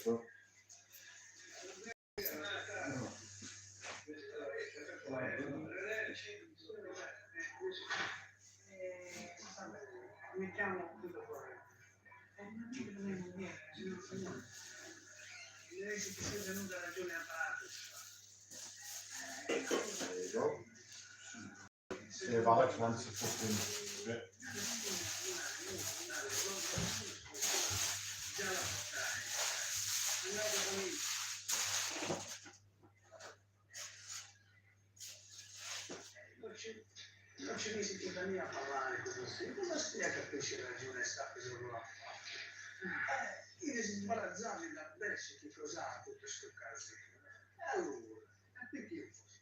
before. There you go. See if Alex wants to fucking bit. Non ci risichi da lì a parlare così, come stia capisci la ragione sta solo là? Io si sbarazzati da adesso che cos'ha tutto questo caso? E allora, perché io fosse?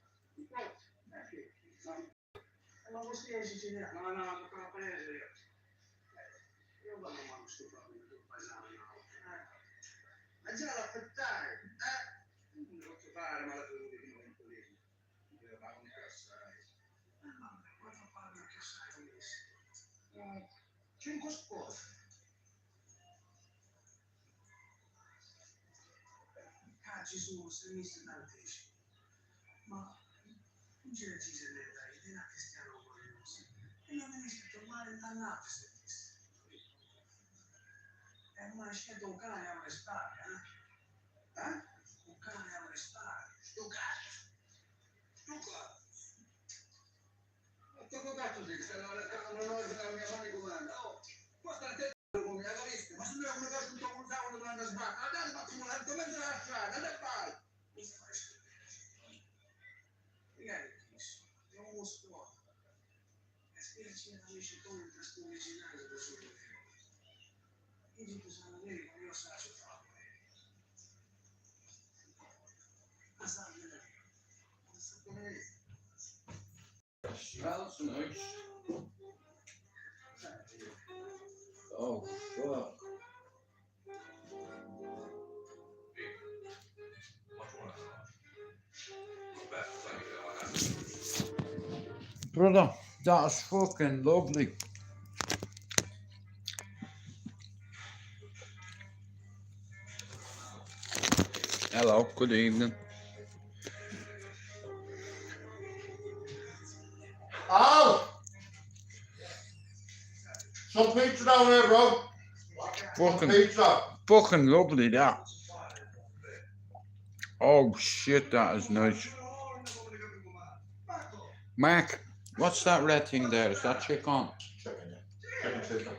Ma non stia siciliano, no, non per la paese io vado a stufare il paesano, ma già l'aspettare, non posso fare ma la salute di noi politici, mi deve fare un cassare. Cinque spose. Ci sono stremisti tantissimi, ma non c'è decisione da idea che stiano curiosi e non devi scritto male dannato se disse. E ma scelto un cane a restare, Un cane a restare, sto cazzo. Sto cazzo sì, se non ho la mia mano di comando. Oh, questa è te come la vista, ma se non è come da tutto un tavolo domanda sbacca, andate facciamo un altro mezzo alla strada, andate fai. Mi fai schifo. Magari non lo so. E spiegaci la mia cittadina in questo originale da solo. Io dico sono vero, io so che fa. Ma sa bene. Non sa bene. Smells nice. Oh, fuck. Brother, that's fucking lovely. Hello, good evening. Al! Some pizza down there, bro. Fucking lovely, that. Oh shit, that is nice. Mark, what's that red thing there? Is that chicken? Chicken, yeah. Chicken.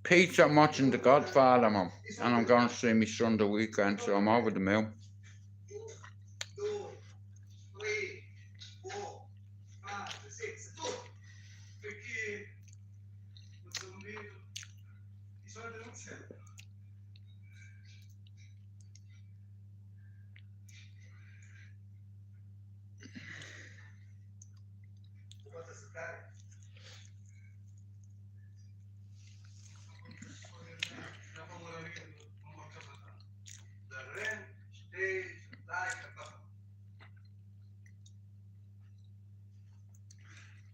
Pizza, I'm watching The Godfather, man. And I'm going to see my son the weekend, so I'm over the moon.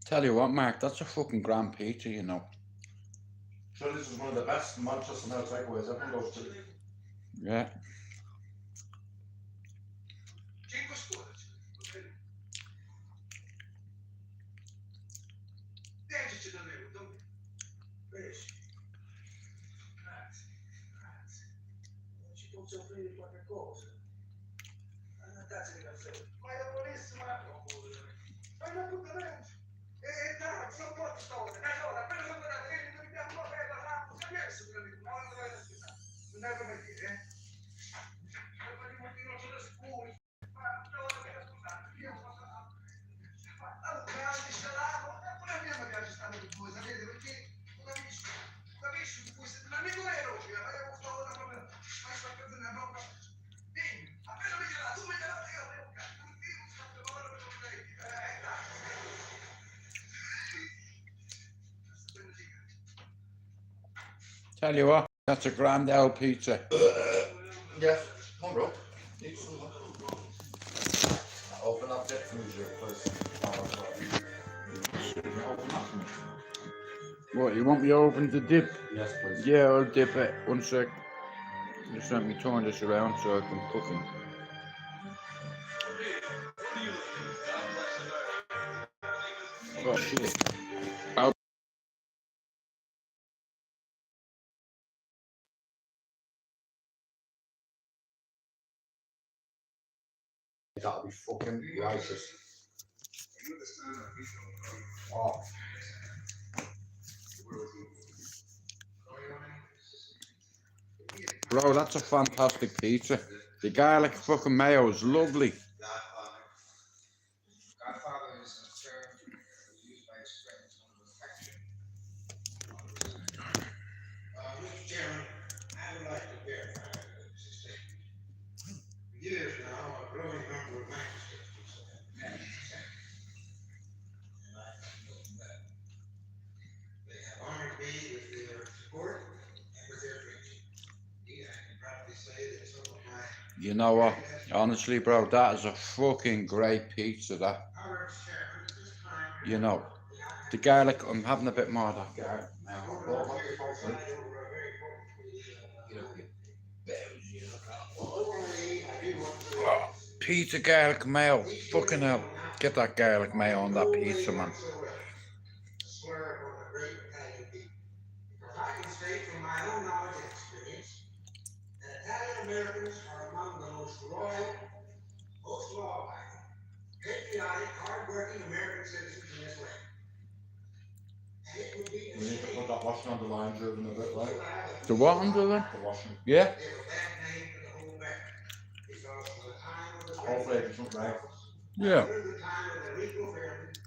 Tell you what, Mark, that's a fucking grand pizza, you know. So this is one of the best Manchester now takeaways ever goes to. Yeah. Tell you what, that's a grand old pizza. Yes. Come on, bro. Need some. Open up that freezer, please. Open up. What, you want me open the dip? Yes, please. Yeah, I'll dip it. 1 sec. Just let me turn this around so I can fucking. Oh shit. Oh, That'll be fucking righteous. Oh, bro, that's a fantastic pizza. The garlic fucking mayo is lovely. Godfather is served, used by express protection. Mr. Chairman, I would like to verify this statement. For years now, a growing number of magistrates have had consent, and I have known that. They have honored me with their support and with their friendship. Indeed, I can proudly say that some of my You know what? Honestly, bro, that is a fucking great pizza, that. honored chairman at this time. You know, the garlic, I'm having a bit more of that garlic now. Oh, pizza garlic mayo. Fucking hell. Get that garlic mayo on that pizza, man. Slur on the great Italian people. Because I can state from my own knowledge and experience that Italian Americans are among the most loyal, most law-abiding, patriotic, hard-working American citizens in this land. And it would be a we need to shame put that washing on the line driven a bit, right? The what under there? The washing. Yeah? to give a bad name to the whole America. Because from the time of the Hopefully it doesn't rain. Yeah. through the time of the legal fairness,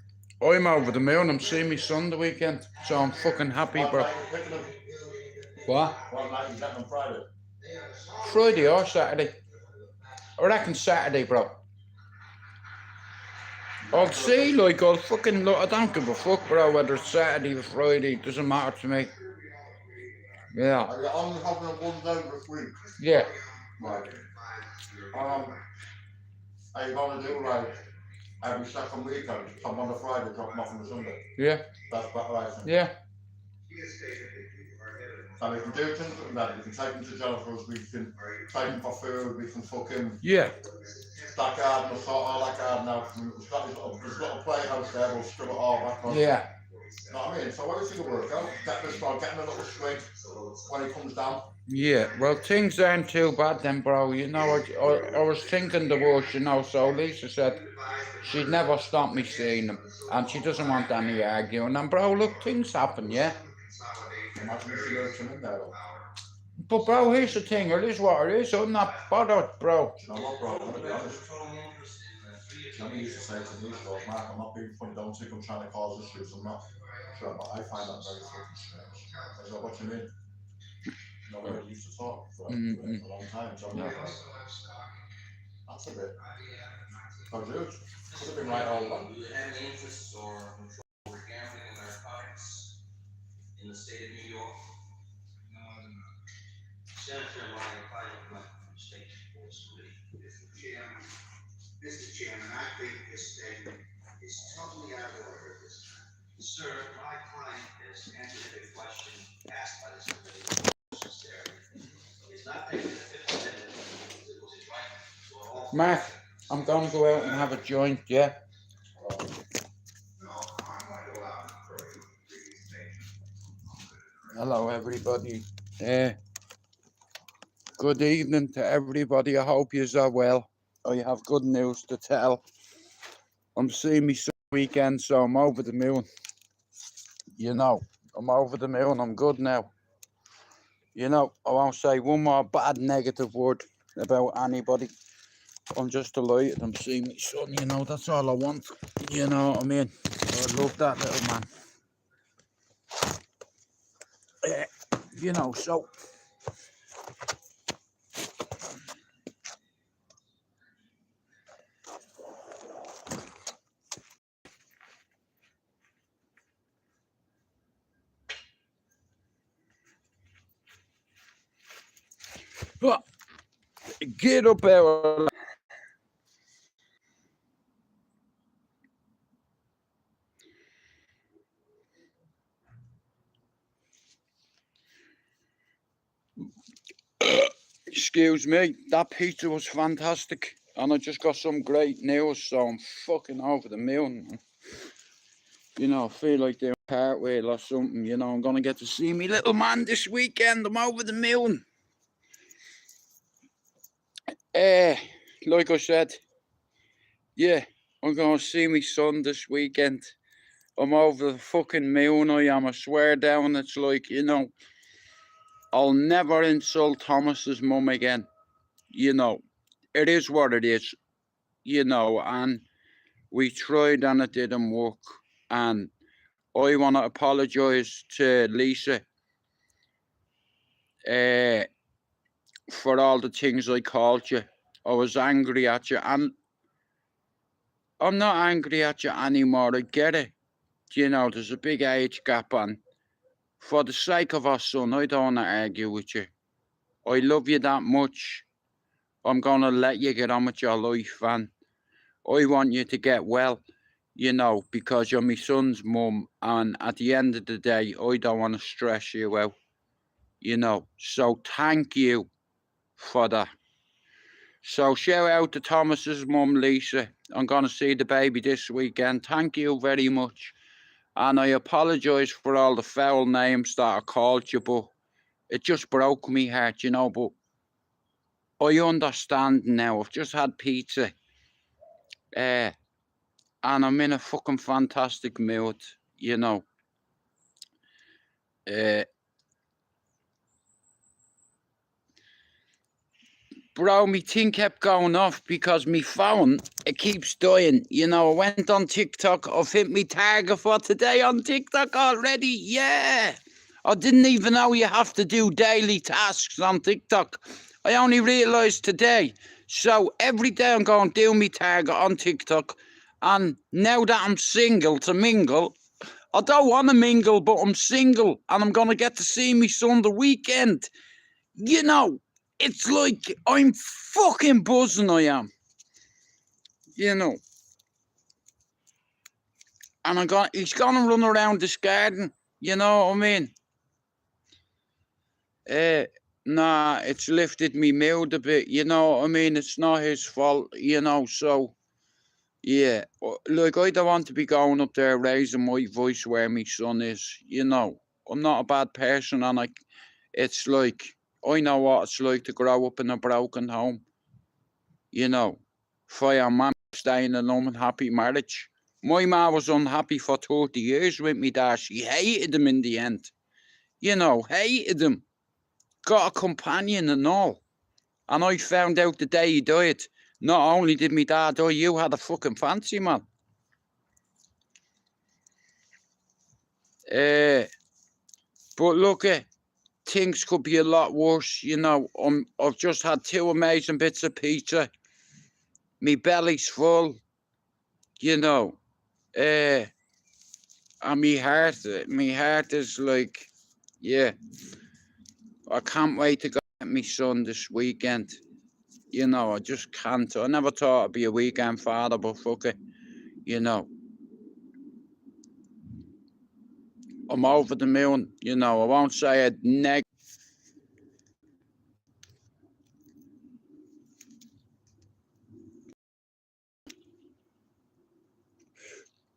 I'm over the moon. I'm seeing my son the weekend. So I'm fucking happy, What bro. night you picking them? What? What night you getting them Friday? Friday or Saturday? I reckon Saturday, bro. I'll see, like, I'll fucking look. I don't give a fuck, bro, whether it's Saturday or Friday. It doesn't matter to me. Yeah. Are you only having a 1 day this week? Yeah. Right. Are you gonna do like every second weekend? Come on a Friday, drop them off on the Sunday. Yeah. That's about right. Isn't it? Yeah. And we can do things like that. We can take them to Jennifer's. We can take them for food. We can fucking Yeah. that garden. We'll sort all that garden out. There's got a playhouse there. We'll strip it all back on. Yeah. You know what I mean? So everything will work out. Get this one, getting a little swing when he comes down. Yeah. Well, things aren't too bad then, bro. You know, I was thinking the worst, you know, so Lisa said she'd never stop me seeing him. And she doesn't want any arguing. And, bro, look, things happen, yeah? Imagine if she lurks him in there though. But, bro, here's the thing. It is what it is. I'm not bothered, bro. Do you know what, bro? I'm gonna be honest. Jenny used to say to me, she goes, Mark, I'm not being funny, don't think I'm trying to cause issues, I'm not. Sure, but I find that very fucking strange. I go, what do you mean? You know, we used to talk for a long time, so I'm like, that's a bit. Oh, dude, could have been right all along. Do you have any interests or control over gambling and narcotics in the state of New York? No, I do not. Senator, my client might mistake forcefully. Mr. Chairman, I think this statement is totally out of order at this time. Sir, my client has answered a question asked by the civilian sincerely. He's not taking the 50 minutes. It was his right to all. Mark, I'm going to go out and have a joint, yeah? No, I'm going to allow him for a previous statement. Hello, everybody. Good evening to everybody. I hope you are well. I have good news to tell. I'm seeing me some weekend, so I'm over the moon. You know, I'm over the moon. I'm good now. You know, I won't say one more bad negative word about anybody. I'm just delighted I'm seeing my son, you know, that's all I want. You know what I mean? I love that little man. You know, so... Get up there. Excuse me, that pizza was fantastic. And I just got some great news, so I'm fucking over the moon. You know, I feel like doing a cartwheel or something. You know, I'm going to get to see me little man this weekend. I'm over the moon. Like I said, yeah, I'm going to see me son this weekend. I'm over the fucking moon, I am. I swear down, it's like, you know, I'll never insult Thomas's mum again. You know, it is what it is. You know, and we tried and it didn't work. And I want to apologise to Lisa for all the things I called you. I was angry at you, and I'm not angry at you anymore. I get it. You know, there's a big age gap, and for the sake of our son, I don't want to argue with you. I love you that much. I'm going to let you get on with your life, and I want you to get well, you know, because you're my son's mum, and at the end of the day, I don't want to stress you out, you know. So thank you for that. So shout out to Thomas's mum, Lisa. I'm going to see the baby this weekend. Thank you very much. And I apologise for all the foul names that I called you, but it just broke me heart, you know. But I understand now. I've just had pizza. And I'm in a fucking fantastic mood, you know. Bro, me thing kept going off because me phone, it keeps dying. You know, I went on TikTok. I've hit me target for today on TikTok already. Yeah. I didn't even know you have to do daily tasks on TikTok. I only realised today. So every day I'm going to do me target on TikTok. And now that I'm single to mingle, I don't want to mingle, but I'm single. And I'm going to get to see me son the weekend. You know. It's like I'm fucking buzzing, I am. You know. And he's gonna run around this garden, you know what I mean? Nah, it's lifted me mood a bit, you know what I mean? It's not his fault, you know, so yeah. Like, I don't want to be going up there raising my voice where my son is, you know. I'm not a bad person, and it's like, I know what it's like to grow up in a broken home. You know, for your man staying in an unhappy marriage. My ma was unhappy for 30 years with me dad. She hated him in the end. You know, hated him. Got a companion and all. And I found out the day he died, not only did me dad die, you had a fucking fancy, man. But look, things could be a lot worse, you know. I've just had 2 amazing bits of pizza. Me belly's full, you know. And me heart is like, yeah. I can't wait to go get me son this weekend. You know, I just can't. I never thought I'd be a weekend father, but fuck it, you know. I'm over the moon, you know. I won't say a negative.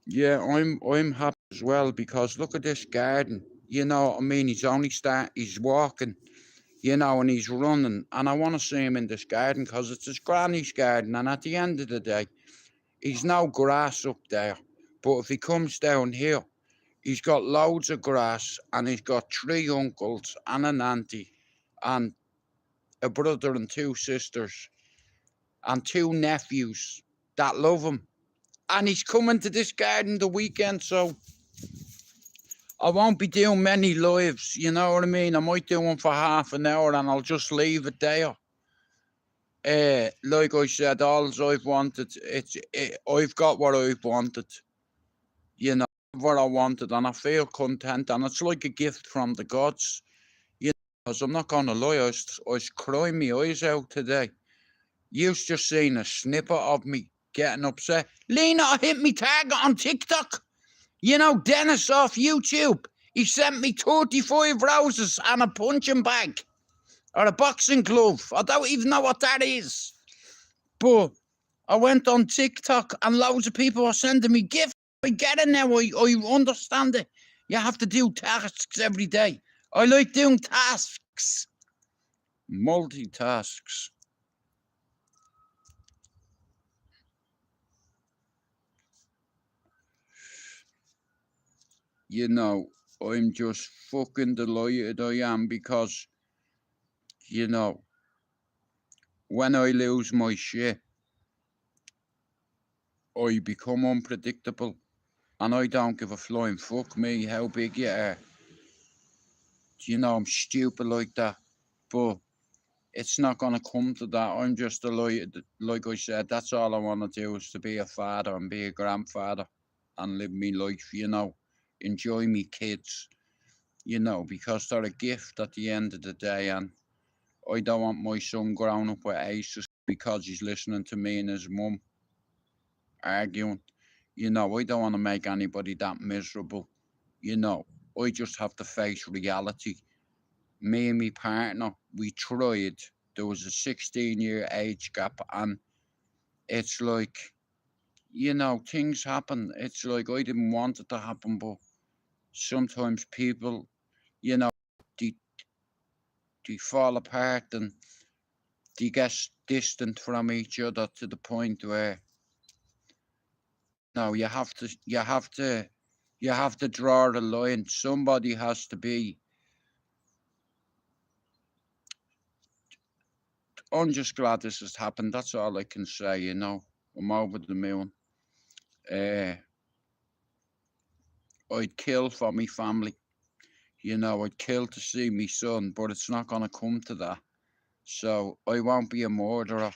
Yeah, I'm happy as well, because look at this garden. You know what I mean? He's walking, you know, and he's running. And I want to see him in this garden because it's his granny's garden. And at the end of the day, he's no grass up there. But if he comes down here, he's got loads of grass, and he's got 3 uncles and an auntie and a brother and 2 sisters and 2 nephews that love him. And he's coming to this garden the weekend, so I won't be doing many lives, you know what I mean? I might do one for half an hour and I'll just leave it there. Like I said, all I've wanted, I've got what I've wanted, you know, what I wanted, and I feel content, and it's like a gift from the gods, you know, because I'm not going to lie, I was crying my eyes out today. You've just seen a snippet of me getting upset. Lena, I hit me target on TikTok. You know, Dennis off YouTube. He sent me 35 roses and a punching bag. or a boxing glove. I don't even know what that is. But I went on TikTok and loads of people are sending me gifts. I get it now. I understand it. You have to do tasks every day. I like doing tasks. Multitasks. You know, I'm just fucking delighted I am because, you know, when I lose my shit, I become unpredictable and I don't give a flying fuck me how big you are. You know, I'm stupid like that, but it's not going to come to that. I'm just delighted. Like I said, that's all I want to do is to be a father and be a grandfather and live my life, you know, enjoy me kids, you know, because they're a gift at the end of the day. And I don't want my son growing up with aces because he's listening to me and his mum arguing. You know, I don't want to make anybody that miserable. You know, I just have to face reality. Me and my partner, we tried. There was a 16-year age gap, and it's like, you know, things happen. It's like I didn't want it to happen, but sometimes people, you know, they, they fall apart and they get distant from each other to the point where no, you have to draw the line. Somebody has to be. I'm just glad this has happened. That's all I can say. You know, I'm over the moon. I'd kill for me family. You know, I'd kill to see me son, but it's not gonna come to that. So I won't be a murderer.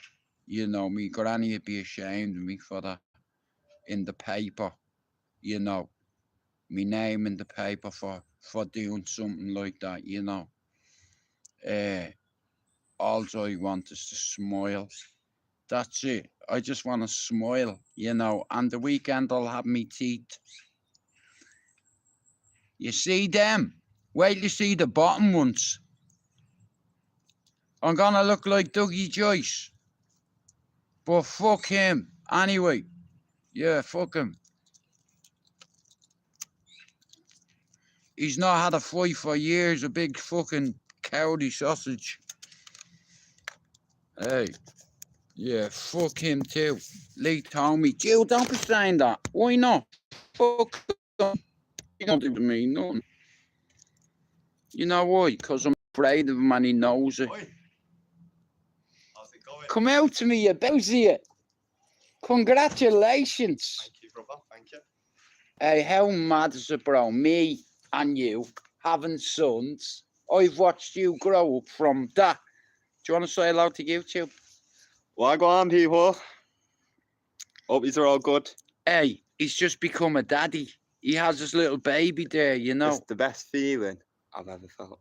You know, me granny would be ashamed of me for that in the paper. You know, me name in the paper for doing something like that. You know, all I want is to smile. That's it. I just want to smile. You know, and the weekend I'll have me teeth. You see them? Wait till you see the bottom ones. I'm gonna look like Dougie Joyce. But fuck him. Anyway, yeah, fuck him. He's not had a fight for years, a big fucking cowardly sausage. Hey, yeah, fuck him too. Lee told me, Jill, don't be saying that. Why not? Fuck him. He don't do to me nothing. You know why? Because I'm afraid of him and he knows it. Oi. How's it going? Come out to me, you bowsy. Congratulations. Thank you, brother. Thank you. Hey, how mad is it, bro? Me and you having sons. I've watched you grow up from that. Do you want to say hello to YouTube? Well, go on, people. Hope these are all good. Hey, he's just become a daddy. He has his little baby there, you know. It's the best feeling I've ever felt.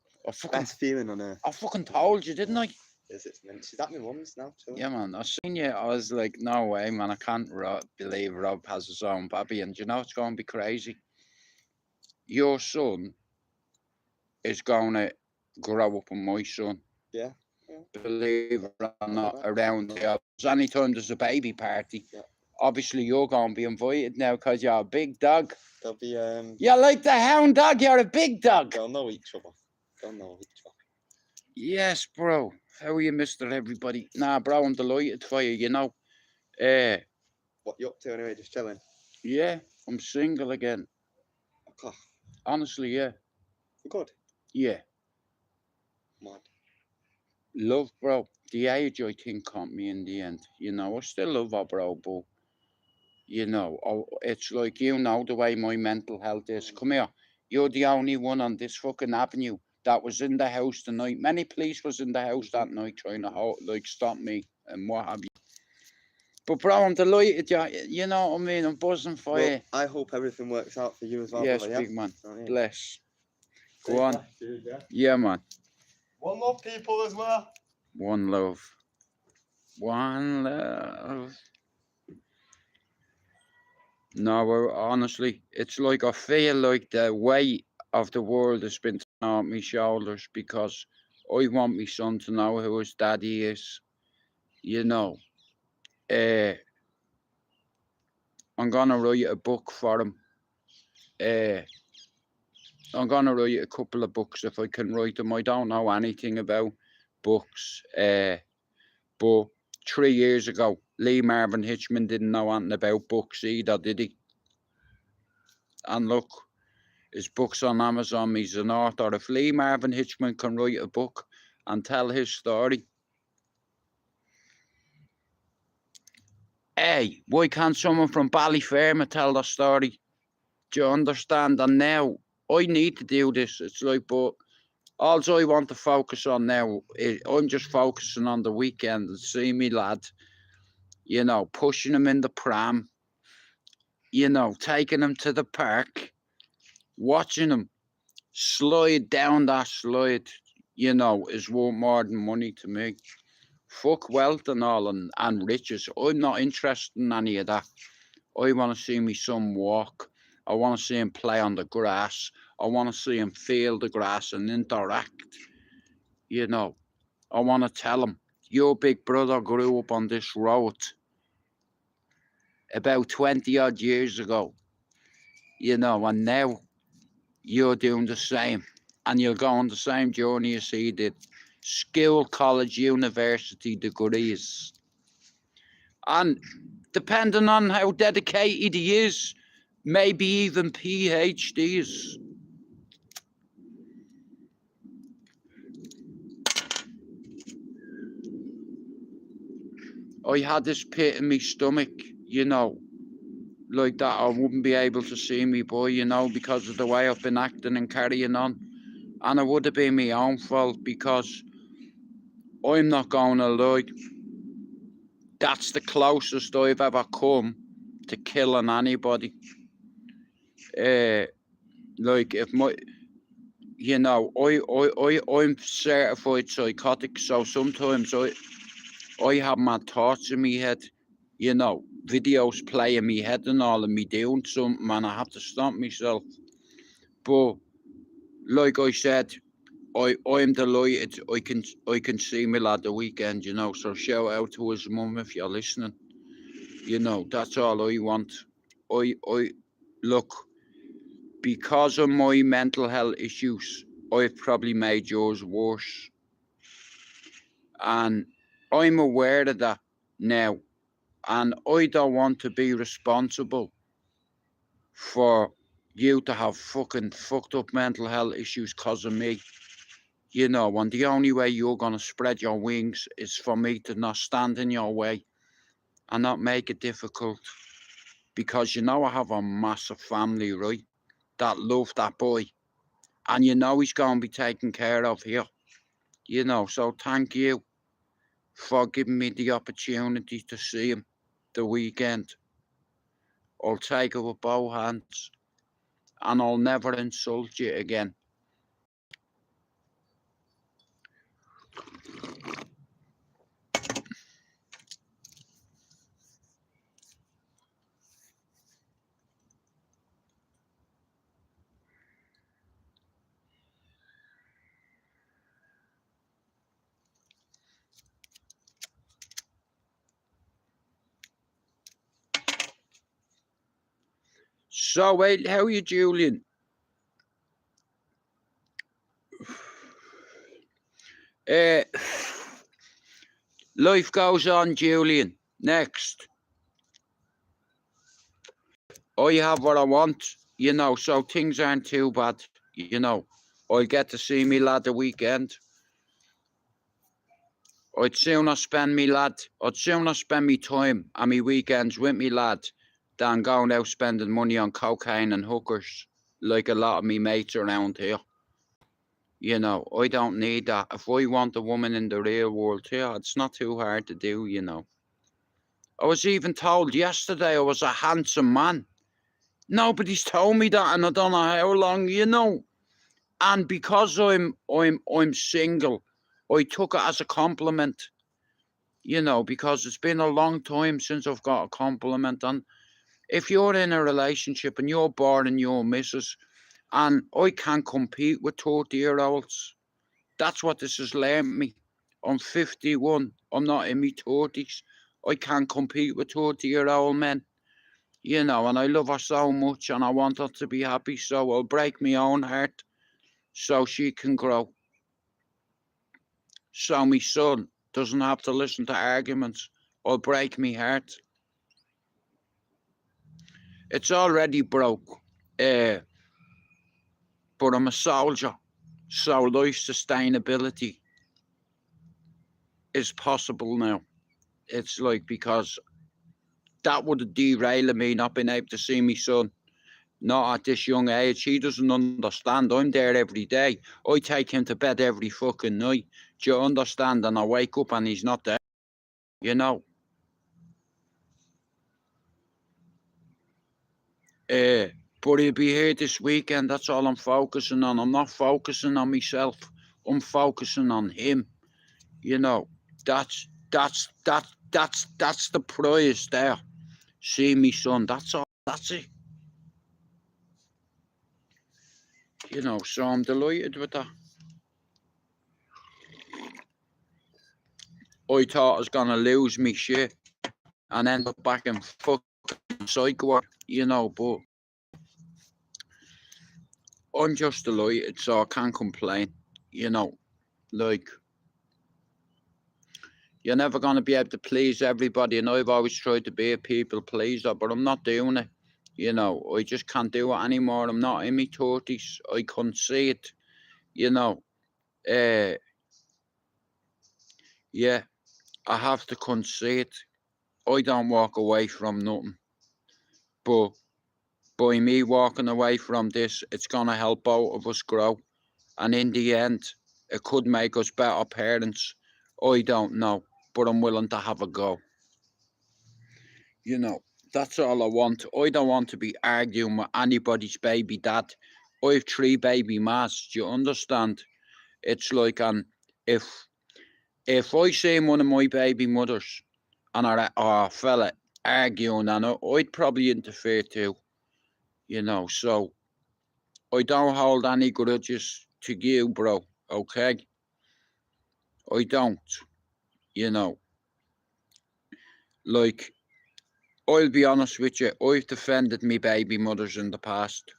Best feeling on earth. I fucking told you, didn't I? Is it? She's at my mum's now too. Yeah, man. I seen you. I was like, no way, man. I can't believe Rob has his own baby. And you know it's going to be crazy. Your son is going to grow up with my son. Yeah. Believe it or not, around here. Anytime there's a baby party, Yeah. obviously you're going to be invited now because you're a big dog. They'll be You're like the hound dog. You're a big dog. They'll know each other. They'll know each other. Yes, bro. How are you, Mr. Everybody? Nah, bro, I'm delighted for you, you know. What you up to anyway? Just chilling. Yeah, I'm single again. Okay. Honestly, yeah. Good. Yeah. Mad. Love, bro. The age, I think, caught me in the end. You know, I still love her, bro, but, you know, it's like, you know the way my mental health is. Come here. You're the only one on this fucking avenue that was in the house tonight. Many police was in the house that night trying to, like, stop me and what have you. But, bro, I'm delighted. You know what I mean? I'm buzzing for you. I hope everything works out for you as well, Yes, brother, big man. Oh, yeah. Bless. Go on. Yeah, man. One more people as well. One love. One love. No, honestly, it's like I feel like the weight of the world has been on my shoulders because I want my son to know who his daddy is. You know, I'm gonna write a book for him. I'm gonna write a couple of books if I can write them. I don't know anything about books. But 3 years ago, Lee Marvin Hitchman didn't know anything about books either, did he? And look, his book's on Amazon. He's an author. If Lee Marvin Hitchman can write a book and tell his story, hey, why can't someone from Ballyfermot tell their story? Do you understand? And now I need to do this. It's like, but all I want to focus on now is I'm just focusing on the weekend and see me lad, you know, pushing him in the pram, you know, taking him to the park, watching him slide down that slide, you know, is worth more than money to me. Fuck wealth and all and riches. I'm not interested in any of that. I want to see my son walk. I want to see him play on the grass. I want to see him feel the grass and interact. You know, I want to tell him, your big brother grew up on this road about 20 odd years ago. You know, and now you're doing the same. And you'll go on the same journey as he did. School, college, university degrees. And depending on how dedicated he is, maybe even PhDs. I had this pit in my stomach, you know, like that I wouldn't be able to see me boy, you know, because of the way I've been acting and carrying on. And it would have been my own fault because I'm not going to lie. That's the closest I've ever come to killing anybody. Like if my, you know, I'm certified psychotic, so sometimes I have my thoughts in my head, you know, videos play in my head and all, and me doing something, and I have to stop myself. But like I said, I'm delighted I can see me lad the weekend, you know. So shout out to his mum if you're listening. You know, that's all I want. I look, because of my mental health issues, I've probably made yours worse. And I'm aware of that now. And I don't want to be responsible for you to have fucking fucked up mental health issues because of me. You know, and the only way you're going to spread your wings is for me to not stand in your way and not make it difficult. Because you know I have a massive family, right, that love that boy. And you know he's going to be taken care of here. You know, so thank you for giving me the opportunity to see him the weekend. I'll take it with both hands. And I'll never insult you again. So, wait, how are you, Julian? Life goes on, Julian. Next. I have what I want, you know, so things aren't too bad, you know. I'll get to see me lad the weekend. I'd sooner spend me time and me weekends with me lad than going out spending money on cocaine and hookers like a lot of me mates around here. You know, I don't need that. If I want a woman in the real world here, it's not too hard to do, you know. I was even told yesterday I was a handsome man. Nobody's told me that, and I don't know how long, you know. And because I'm single, I took it as a compliment, you know, because it's been a long time since I've got a compliment. And if you're in a relationship and you're bored and you're missus, and I can't compete with 30-year-olds, That's what this has learned me. I'm 51. I'm not in my 30s. I can't compete with 30-year-old men. You know, and I love her so much and I want her to be happy, so I'll break my own heart so she can grow. So my son doesn't have to listen to arguments. I'll break my heart. It's already broke, but I'm a soldier, so life sustainability is possible now. It's like, because that would have derailed me not being able to see my son, not at this young age. He doesn't understand. I'm there every day. I take him to bed every fucking night. Do you understand? And I wake up and he's not there, you know. But he'll be here this weekend. That's all I'm focusing on. I'm not focusing on myself. I'm focusing on him. You know, that's the prize there. See me son. That's all. That's it. You know, so I'm delighted with that. I thought I was gonna lose me shit and end up back in fucking psych ward, you know, but I'm just delighted, so I can't complain, you know. Like, you're never gonna be able to please everybody, and I've always tried to be a people pleaser, but I'm not doing it. You know, I just can't do it anymore. I'm not in my 30s. I couldn't see it, you know. Yeah, I have to concede. I don't walk away from nothing. But by me walking away from this, it's going to help both of us grow. And in the end, it could make us better parents. I don't know, but I'm willing to have a go. You know, that's all I want. I don't want to be arguing with anybody's baby dad. I have 3 baby mas. Do you understand? It's like, and if I see one of my baby mothers and a fella arguing, and I'd probably interfere too, you know. So I don't hold any grudges to you, bro, okay? I don't, you know. Like, I'll be honest with you, I've defended me baby mothers in the past.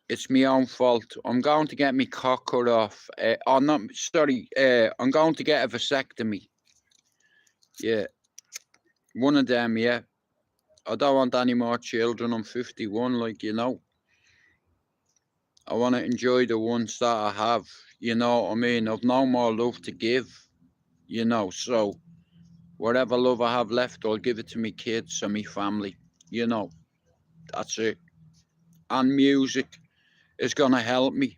It's my own fault. I'm going to get my cock cut off. I'm going to get a vasectomy. Yeah, one of them, yeah. I don't want any more children. I'm 51, like, you know. I want to enjoy the ones that I have, you know what I mean? I've no more love to give, you know, so whatever love I have left, I'll give it to my kids and my family, you know. That's it. And music is going to help me.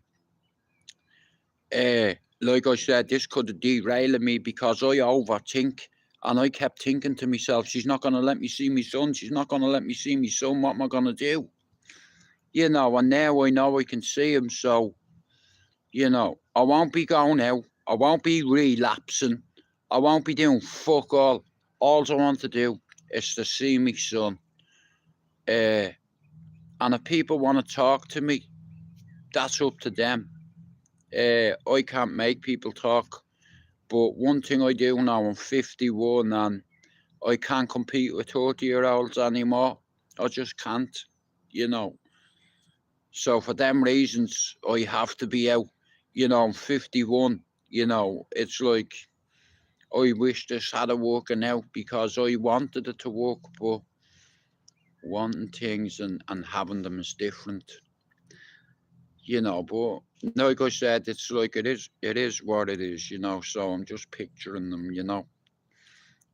Like I said, this could have derailed me because I overthink, and I kept thinking to myself, she's not going to let me see my son. She's not going to let me see my son. What am I going to do? You know, and now I know I can see him, so, you know, I won't be going out. I won't be relapsing. I won't be doing fuck all. All I want to do is to see my son. And if people want to talk to me, that's up to them. I can't make people talk. But one thing I do now, I'm 51 and I can't compete with 30-year-olds anymore. I just can't, you know. So for them reasons, I have to be out. You know, I'm 51, you know. It's like, I wish this had a working out because I wanted it to work, but wanting things and having them is different. You know, but like I said, it's like it is what it is, you know, so I'm just picturing them, you know.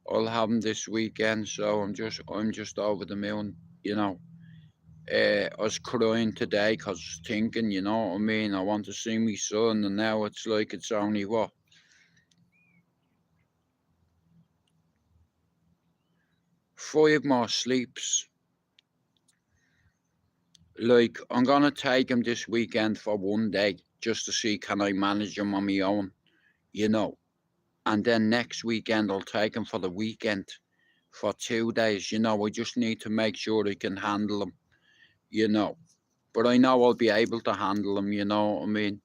I'll have them this weekend, so I'm just over the moon, you know. I was crying today because thinking, you know what I mean, I want to see my son, and now it's like it's only what? 5 more sleeps. Like, I'm gonna take him this weekend for one day just to see can I manage him on my own, you know. And then next weekend I'll take him for the weekend for 2 days, you know. I just need to make sure I can handle him, you know. But I know I'll be able to handle him, you know what I mean.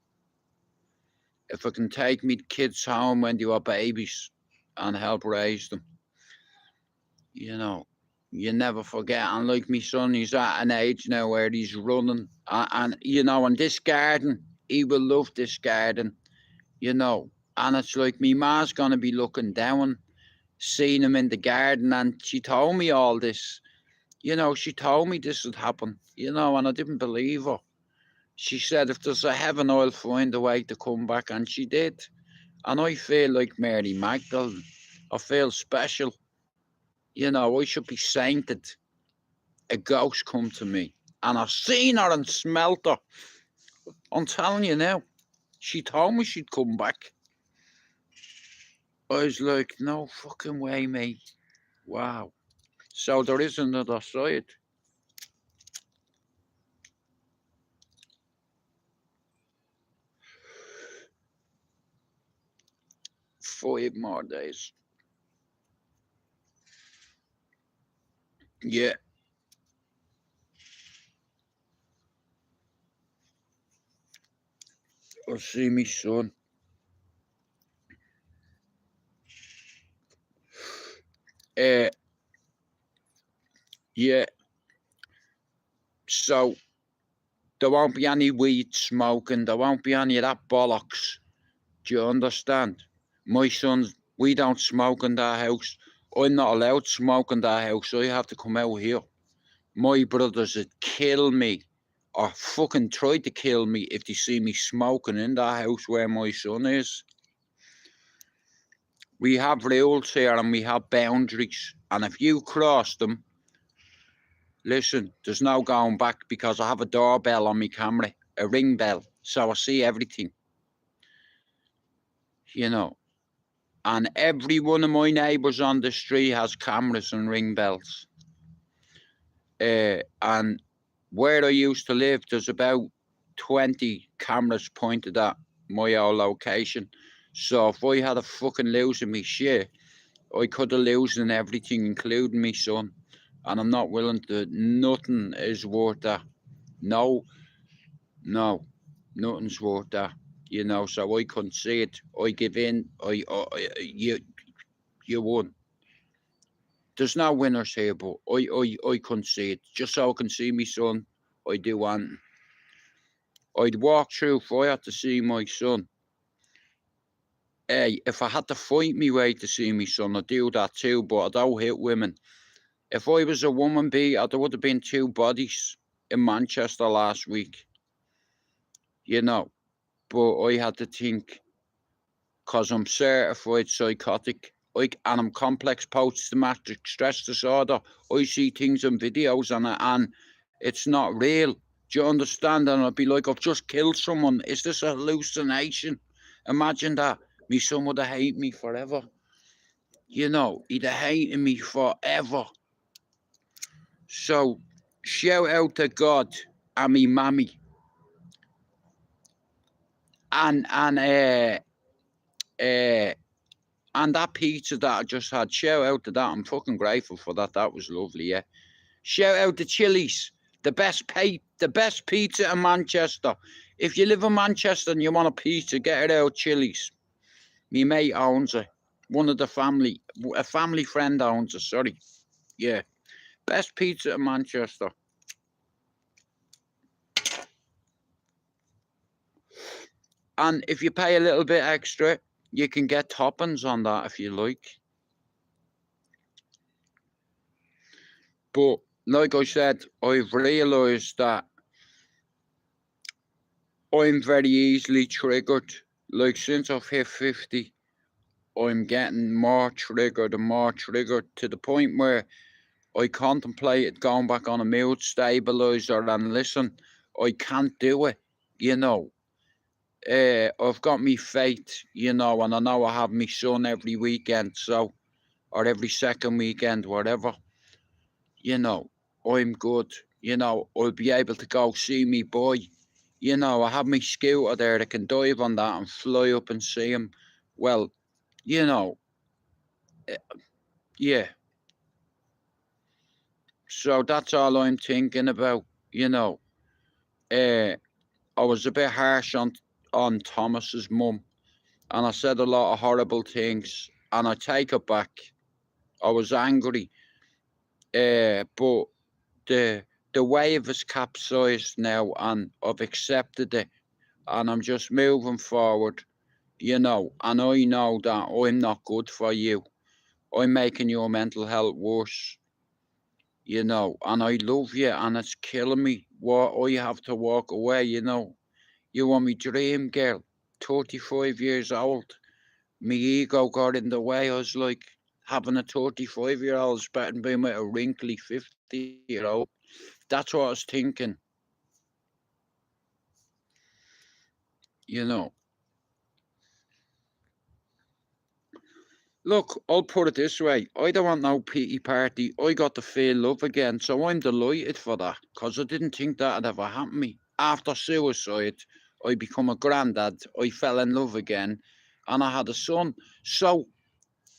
if I can take me kids home when they were babies and help raise them, you know, you never forget. And like my son, he's at an age now where he's running, and you know, in this garden, he will love this garden, you know. And it's like me ma's gonna be looking down, seeing him in the garden, and she told me all this. You know, she told me this would happen, you know, and I didn't believe her. She said, if there's a heaven, I'll find a way to come back, and she did. And I feel like Mary Magdalene. I feel special. You know, I should be sainted. A ghost come to me, and I've seen her and smelt her. I'm telling you now, she told me she'd come back. I was like, no fucking way, mate. Wow. So there is another side. Five more days. Yeah. I'll see me son. Yeah. So there won't be any weed smoking. There won't be any of that bollocks. Do you understand? My sons, we don't smoke in that house. I'm not allowed to smoke in that house, so I have to come out here. My brothers would kill me, or fucking try to kill me, if they see me smoking in that house where my son is. We have rules here and we have boundaries, and if you cross them, listen, there's no going back, because I have a doorbell on my camera, a ring bell, so I see everything. You know. And every one of my neighbours on the street has cameras and ring bells. And where I used to live, there's about 20 cameras pointed at my old location. So if I had a fucking losing me shit, I could have losing everything, including me son. And I'm not willing to, nothing is worth that. No, nothing's worth that. You know, so I couldn't see it. I give in. You won. There's no winners here, but I couldn't see it. Just so I can see my son, I do want. I'd walk through fire to see my son. Hey, if I had to fight my way to see my son, I'd do that too, but I don't hit women. If I was a woman beater, there would have been 2 bodies in Manchester last week. You know, but I had to think, because I'm certified psychotic, and I'm complex post-traumatic stress disorder. I see things in videos and it's not real. Do you understand? And I'd be like, I've just killed someone. Is this a hallucination? Imagine that. My son would have hated me forever. You know, he'd have hated me forever. So, shout out to God and me mammy. And that pizza that I just had, shout out to that. I'm fucking grateful for that. That was lovely, yeah. Shout out to Chili's, the best pizza in Manchester. If you live in Manchester and you want a pizza, get it out Chili's. Me mate owns it. A family friend owns it, sorry. Yeah. Best pizza in Manchester. And if you pay a little bit extra, you can get toppings on that if you like. But like I said, I've realised that I'm very easily triggered. Like since I've hit 50, I'm getting more triggered and more triggered, to the point where I contemplated going back on a mood stabiliser, and listen, I can't do it, you know. I've got me faith, you know, and I know I have my son every weekend, so, or every second weekend, whatever. You know, I'm good. You know, I'll be able to go see me boy. You know, I have my scooter there that can dive on that and fly up and see him. Well, you know, yeah. So that's all I'm thinking about, you know. I was a bit harsh on Thomas's mum. and I said a lot of horrible things, and I take it back. I was angry, but the wave has capsized now, and I've accepted it, and I'm just moving forward, you know. And I know that I'm not good for you. I'm making your mental health worse, you know. And I love you, and it's killing me. What I have to walk away, you know. You were my dream girl, 35 years old. My ego got in the way. I was like, having a 35-year-old is better than being with a wrinkly 50-year-old. That's what I was thinking, you know. Look, I'll put it this way. I don't want no pity party. I got to feel love again, so I'm delighted for that, because I didn't think that'd ever happen to me. After suicide, I become a granddad. I fell in love again, and I had a son. So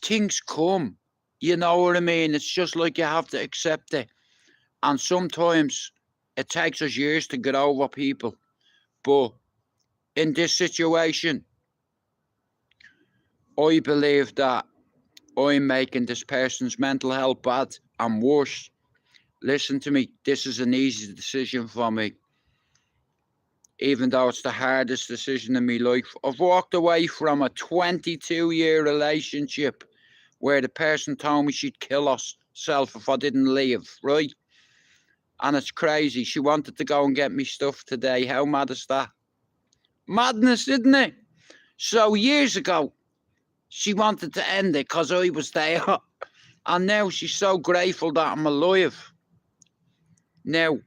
things come, you know what I mean? It's just like you have to accept it. And sometimes it takes us years to get over people. But in this situation, I believe that I'm making this person's mental health bad and worse. Listen to me, this is an easy decision for me, even though it's the hardest decision in my life. I've walked away from a 22-year relationship where the person told me she'd kill herself if I didn't leave, right? And it's crazy. She wanted to go and get me stuff today. How mad is that? Madness, isn't it? So years ago, she wanted to end it because I was there. And now she's so grateful that I'm alive. Now,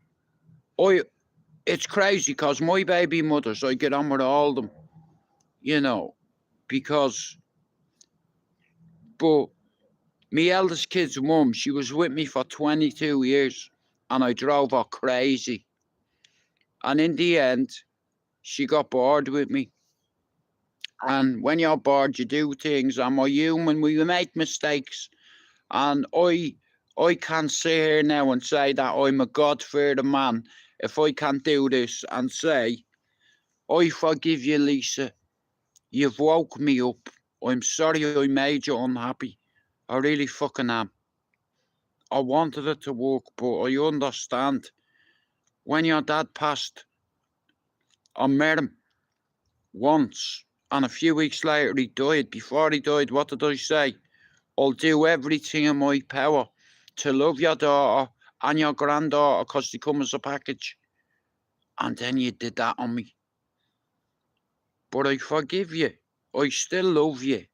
it's crazy because my baby mothers, I get on with all of them, you know, but my eldest kid's mum, she was with me for 22 years and I drove her crazy. And in the end, she got bored with me. And when you're bored, you do things. And we're human, we make mistakes. And I can't sit here now and say that I'm a God-fearing man if I can't do this and say, I forgive you, Lisa. You've woke me up. I'm sorry I made you unhappy. I really fucking am. I wanted it to work, but I understand. When your dad passed, I met him once, and a few weeks later he died. Before he died, what did I say? I'll do everything in my power to love your daughter and your granddaughter because they come as a package. And then you did that on me. But I forgive you. I still love you.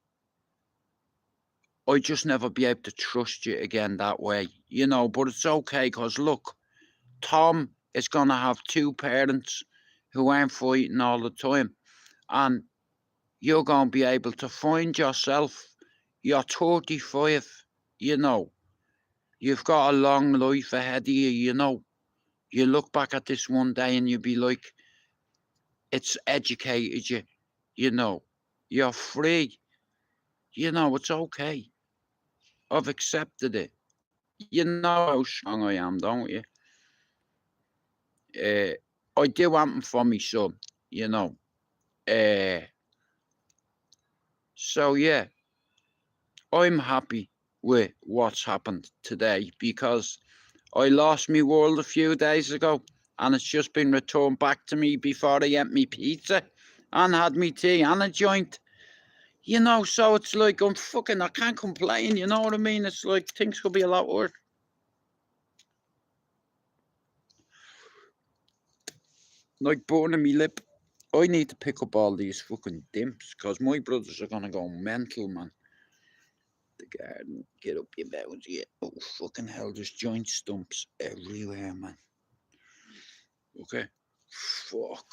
I just never be able to trust you again that way, you know. But it's okay because look, Tom is going to have two parents who aren't fighting all the time. And you're going to be able to find yourself. You're 35, you know. You've got a long life ahead of you, you know. You look back at this one day and you'll be like, it's educated you, you know. You're free. You know, it's okay. I've accepted it. You know how strong I am, don't you? I do want for me son, you know. So yeah, I'm happy with what's happened today because I lost my world a few days ago and it's just been returned back to me before I ate me pizza and had me tea and a joint. You know, so it's like I can't complain, you know what I mean? It's like things could be a lot worse. Like burning me lip. I need to pick up all these fucking dimps because my brothers are gonna go mental, man. The garden, get up your bounds, yeah. Oh, fucking hell, there's joint stumps everywhere, man. Okay? Fuck.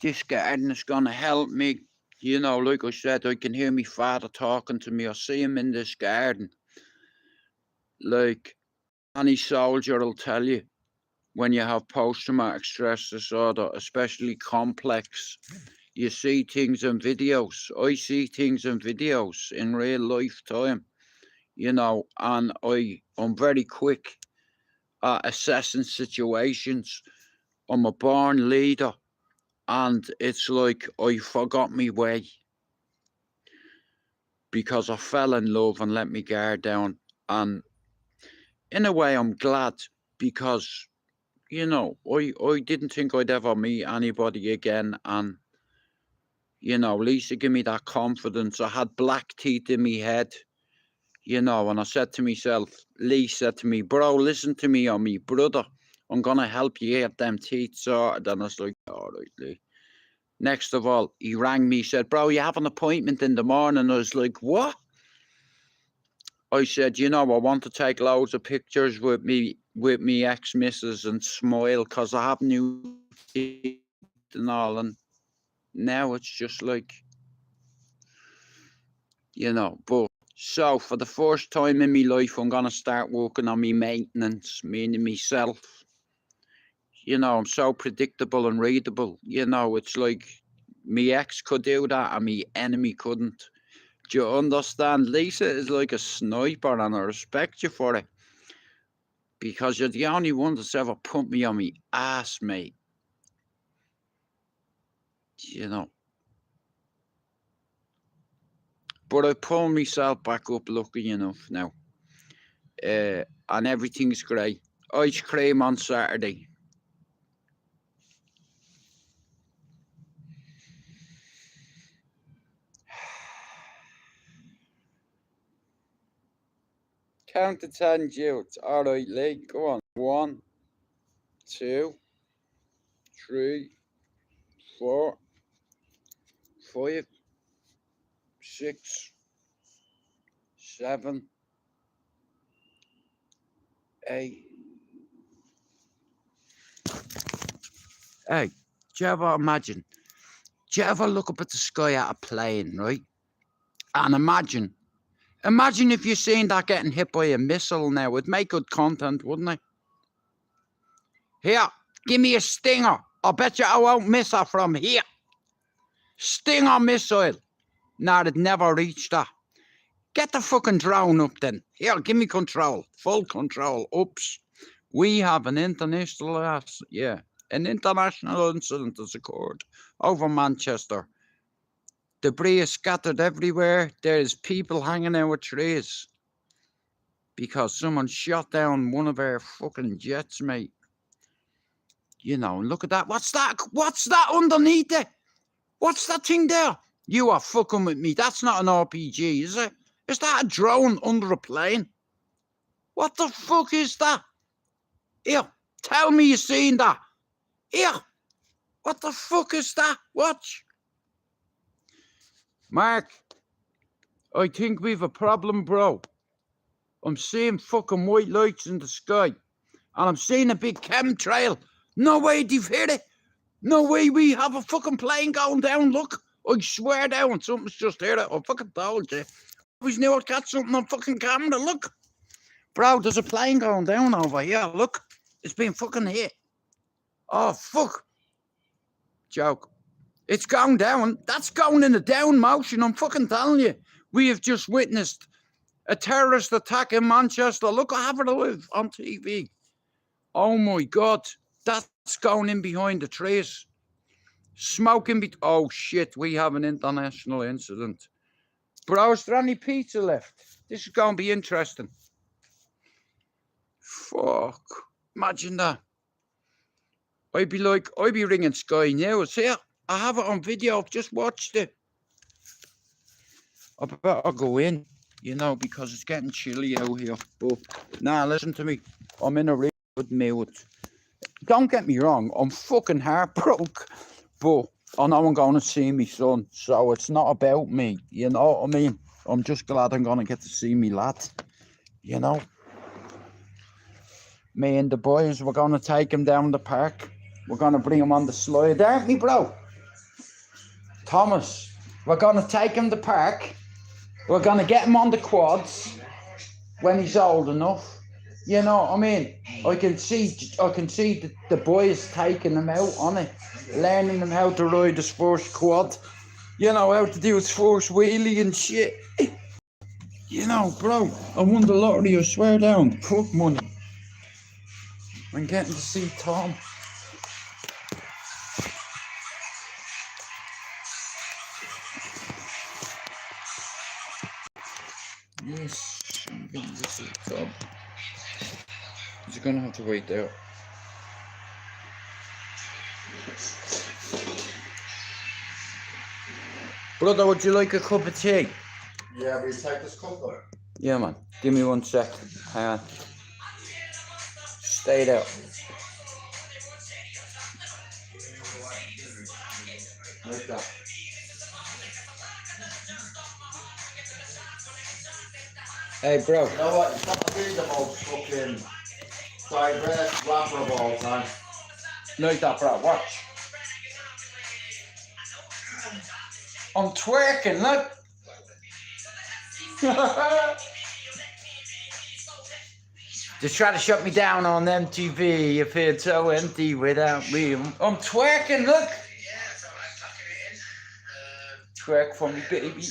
This garden is gonna help me. You know, like I said, I can hear my father talking to me. I see him in this garden. Like any soldier will tell you, when you have post-traumatic stress disorder, especially complex. You see things in videos. I see things in videos in real lifetime, you know, and I'm very quick at assessing situations. I'm a born leader, and it's like I forgot my way because I fell in love and let me guard down. And in a way, I'm glad because, you know, I didn't think I'd ever meet anybody again. And, you know, Lisa gave me that confidence. I had black teeth in my head, you know, and I said to myself, Lee said to me, bro, listen to me, I'm me brother. I'm going to help you get them teeth sorted. And I was like, all right, Lee. Next of all, he rang me, said, bro, you have an appointment in the morning. I was like, what? I said, you know, I want to take loads of pictures with me ex-missus and smile because I have new teeth and all. And now it's just like, you know, but so for the first time in my life, I'm going to start working on me maintenance, meaning myself. You know, I'm so predictable and readable. You know, it's like me ex could do that and me enemy couldn't. Do you understand? Lisa is like a sniper and I respect you for it. Because you're the only one that's ever put me on me ass, mate. You know. But I pull myself back up lucky enough now. And everything's great. Ice cream on Saturday. Count to 10, Jude. All right, Lee. Go on. 1, 2, 3, 4, 5, 6, 7, 8. Hey, do you ever imagine? Do you ever look up at the sky at a plane, right? And imagine if you're seeing that getting hit by a missile now. It'd make good content, wouldn't it? Here, give me a Stinger. I bet you I won't miss her from here. Stinger missile. Nah, it'd never reach that. Get the fucking drone up then. Here, give me control. Full control. Oops. We have an international incident has occurred over Manchester. Debris is scattered everywhere. There's people hanging out with trees because someone shot down one of our fucking jets, mate. You know, look at that. What's that? What's that underneath it? What's that thing there? You are fucking with me. That's not an RPG, is it? Is that a drone under a plane? What the fuck is that? Here, tell me you've seen that. Here, what the fuck is that? Watch. Mark, I think we've a problem, bro. I'm seeing fucking white lights in the sky. And I'm seeing a big chemtrail. No way they've hit it. No way we have a fucking plane going down. Look, I swear down, something's just hit it. I fucking told you. I always knew I'd catch something on fucking camera. Look. Bro, there's a plane going down over here. Look, it's been fucking hit. Oh, fuck. Joke. It's going down. That's going in a down motion. I'm fucking telling you. We have just witnessed a terrorist attack in Manchester. Look, I have it on TV. Oh my God. That's going in behind the trees. Smoking. Oh shit, we have an international incident. Bro, is there any pizza left? This is going to be interesting. Fuck. Imagine that. I'd be ringing Sky News. Here, I have it on video. I've just watched it. I better go in, you know, because it's getting chilly out here. But, nah, listen to me. I'm in a really good mood. Don't get me wrong. I'm fucking heartbroken. But I know I'm going to see my son. So it's not about me. You know what I mean? I'm just glad I'm going to get to see me lad. You know? Me and the boys, we're going to take him down the park. We're going to bring him on the slide, aren't we, bro? Thomas, we're going to take him to the park. We're going to get him on the quads when he's old enough. You know what I mean? I can see the boys taking them out on it, learning them how to ride his first quad. You know, how to do his first wheelie and shit. You know, bro, I won the lottery, I swear down. Fuck money. I'm getting to see Tom. Yes, I'm getting to see Tom. He's gonna have to wait there. Brother, would you like a cup of tea? Yeah, will you take this cup though? Yeah, man. Give me 1 sec. Hang on. Stay there. Like that. Hey, bro. You know what? You can't read the most fucking diverse rapper of all time. Like that, bro. Watch. I'm twerking, look. Just try to shut me down on MTV. You feel so empty without me. I'm twerking, look. Twerk for me, baby.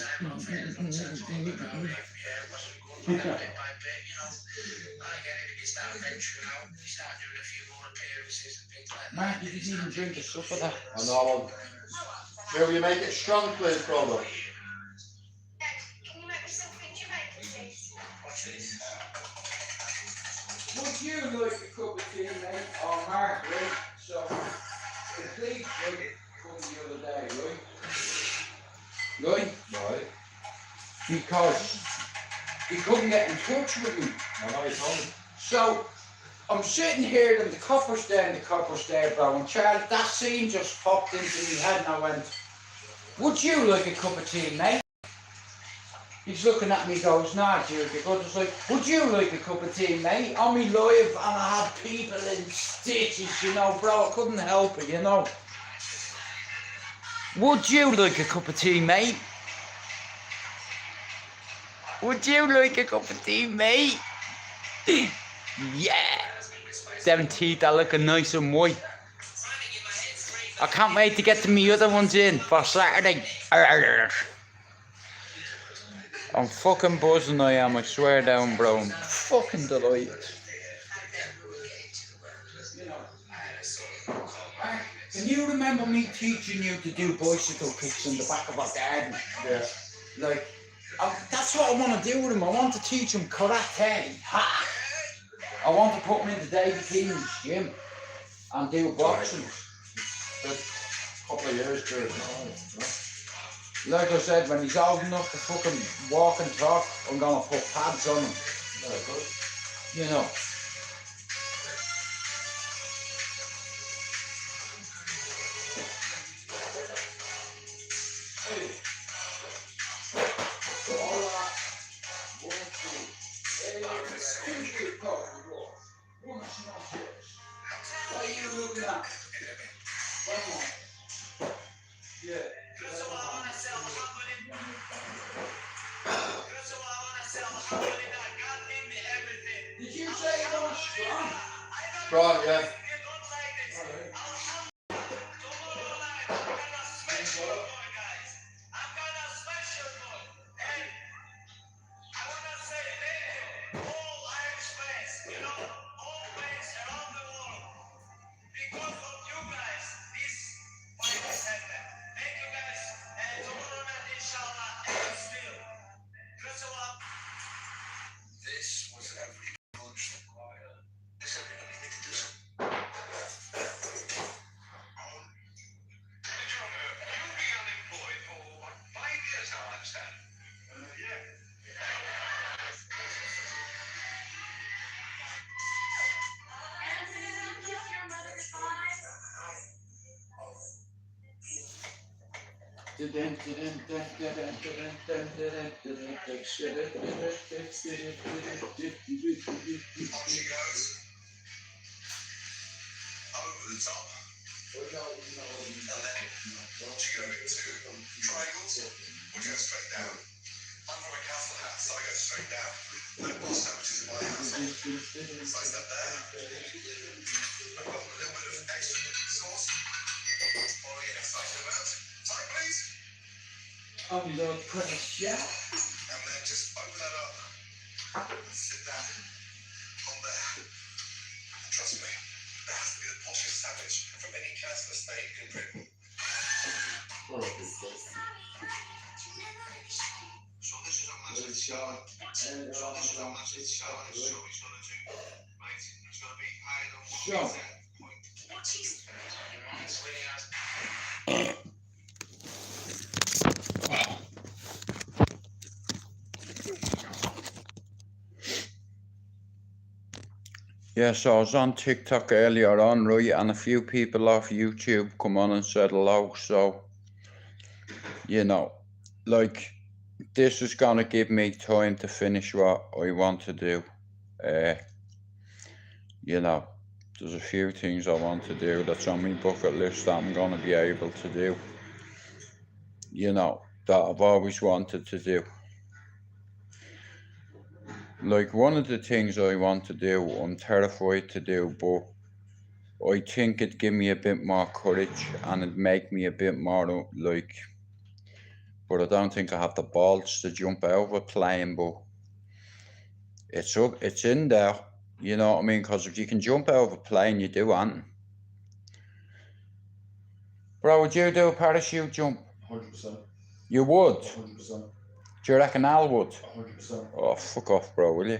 Man, you didn't even drink a sup of that. I know. Will you make it strong, please, brother? Can you make me something Jamaican, please? Would you like a cup of tea, mate? Or Margaret? So, the police come the other day, right? Right? Right. Because he couldn't get in touch with me. I know you told me. So, I'm sitting here and the copper's there, bro. And Charlie, that scene just popped into my head and I went, would you like a cup of tea, mate? He's looking at me, goes, nah, dude. The gutter's like, would you like a cup of tea, mate? On me live, and I had people in stitches, you know, bro. I couldn't help it, you know. Would you like a cup of tea, mate? Would you like a cup of tea, mate? Yeah. Them teeth are looking nice and white. I can't wait to get to me other ones in for Saturday. I'm fucking buzzing, I am, I swear down, bro. I'm fucking delighted. Can you remember me teaching you to do bicycle kicks in the back of our garden? Yeah. Like, that's what I want to do with him. I want to teach him karate. Ha! I want to put him into David King's gym and do boxing. A couple of years, dude. Like I said, when he's old enough to fucking walk and talk, I'm gonna put pads on him. Yeah, good. You know. What are you looking at? Yeah. Did you say it was strong? Strong, yeah. Over the top. And then once you go into triangles, we'll go straight down. I'm from a castle hat, so I go straight down. No more sandwiches in my house. Slice that there. I've got a little bit of extra sauce. Pour it in slice it out. Sorry, please. I'm the British chef. And then just open that up. Sit that on there. And trust me, that has to be the poshest sandwich from any council estate in Britain. Yeah, so I was on TikTok earlier on, right, and a few people off YouTube come on and said hello, so, you know, like, this is gonna give me time to finish what I want to do. You know, there's a few things I want to do that's on my bucket list that I'm gonna be able to do, you know, that I've always wanted to do. Like, one of the things I want to do, I'm terrified to do, but I think it'd give me a bit more courage and it'd make me a bit more, like, but I don't think I have the balls to jump out of a plane, but it's in there, you know what I mean? Because if you can jump out of a plane, you do anything. Bro, would you do a parachute jump? 100%. You would? 100%. Do you reckon Al would? 100%. Oh, fuck off, bro, will you?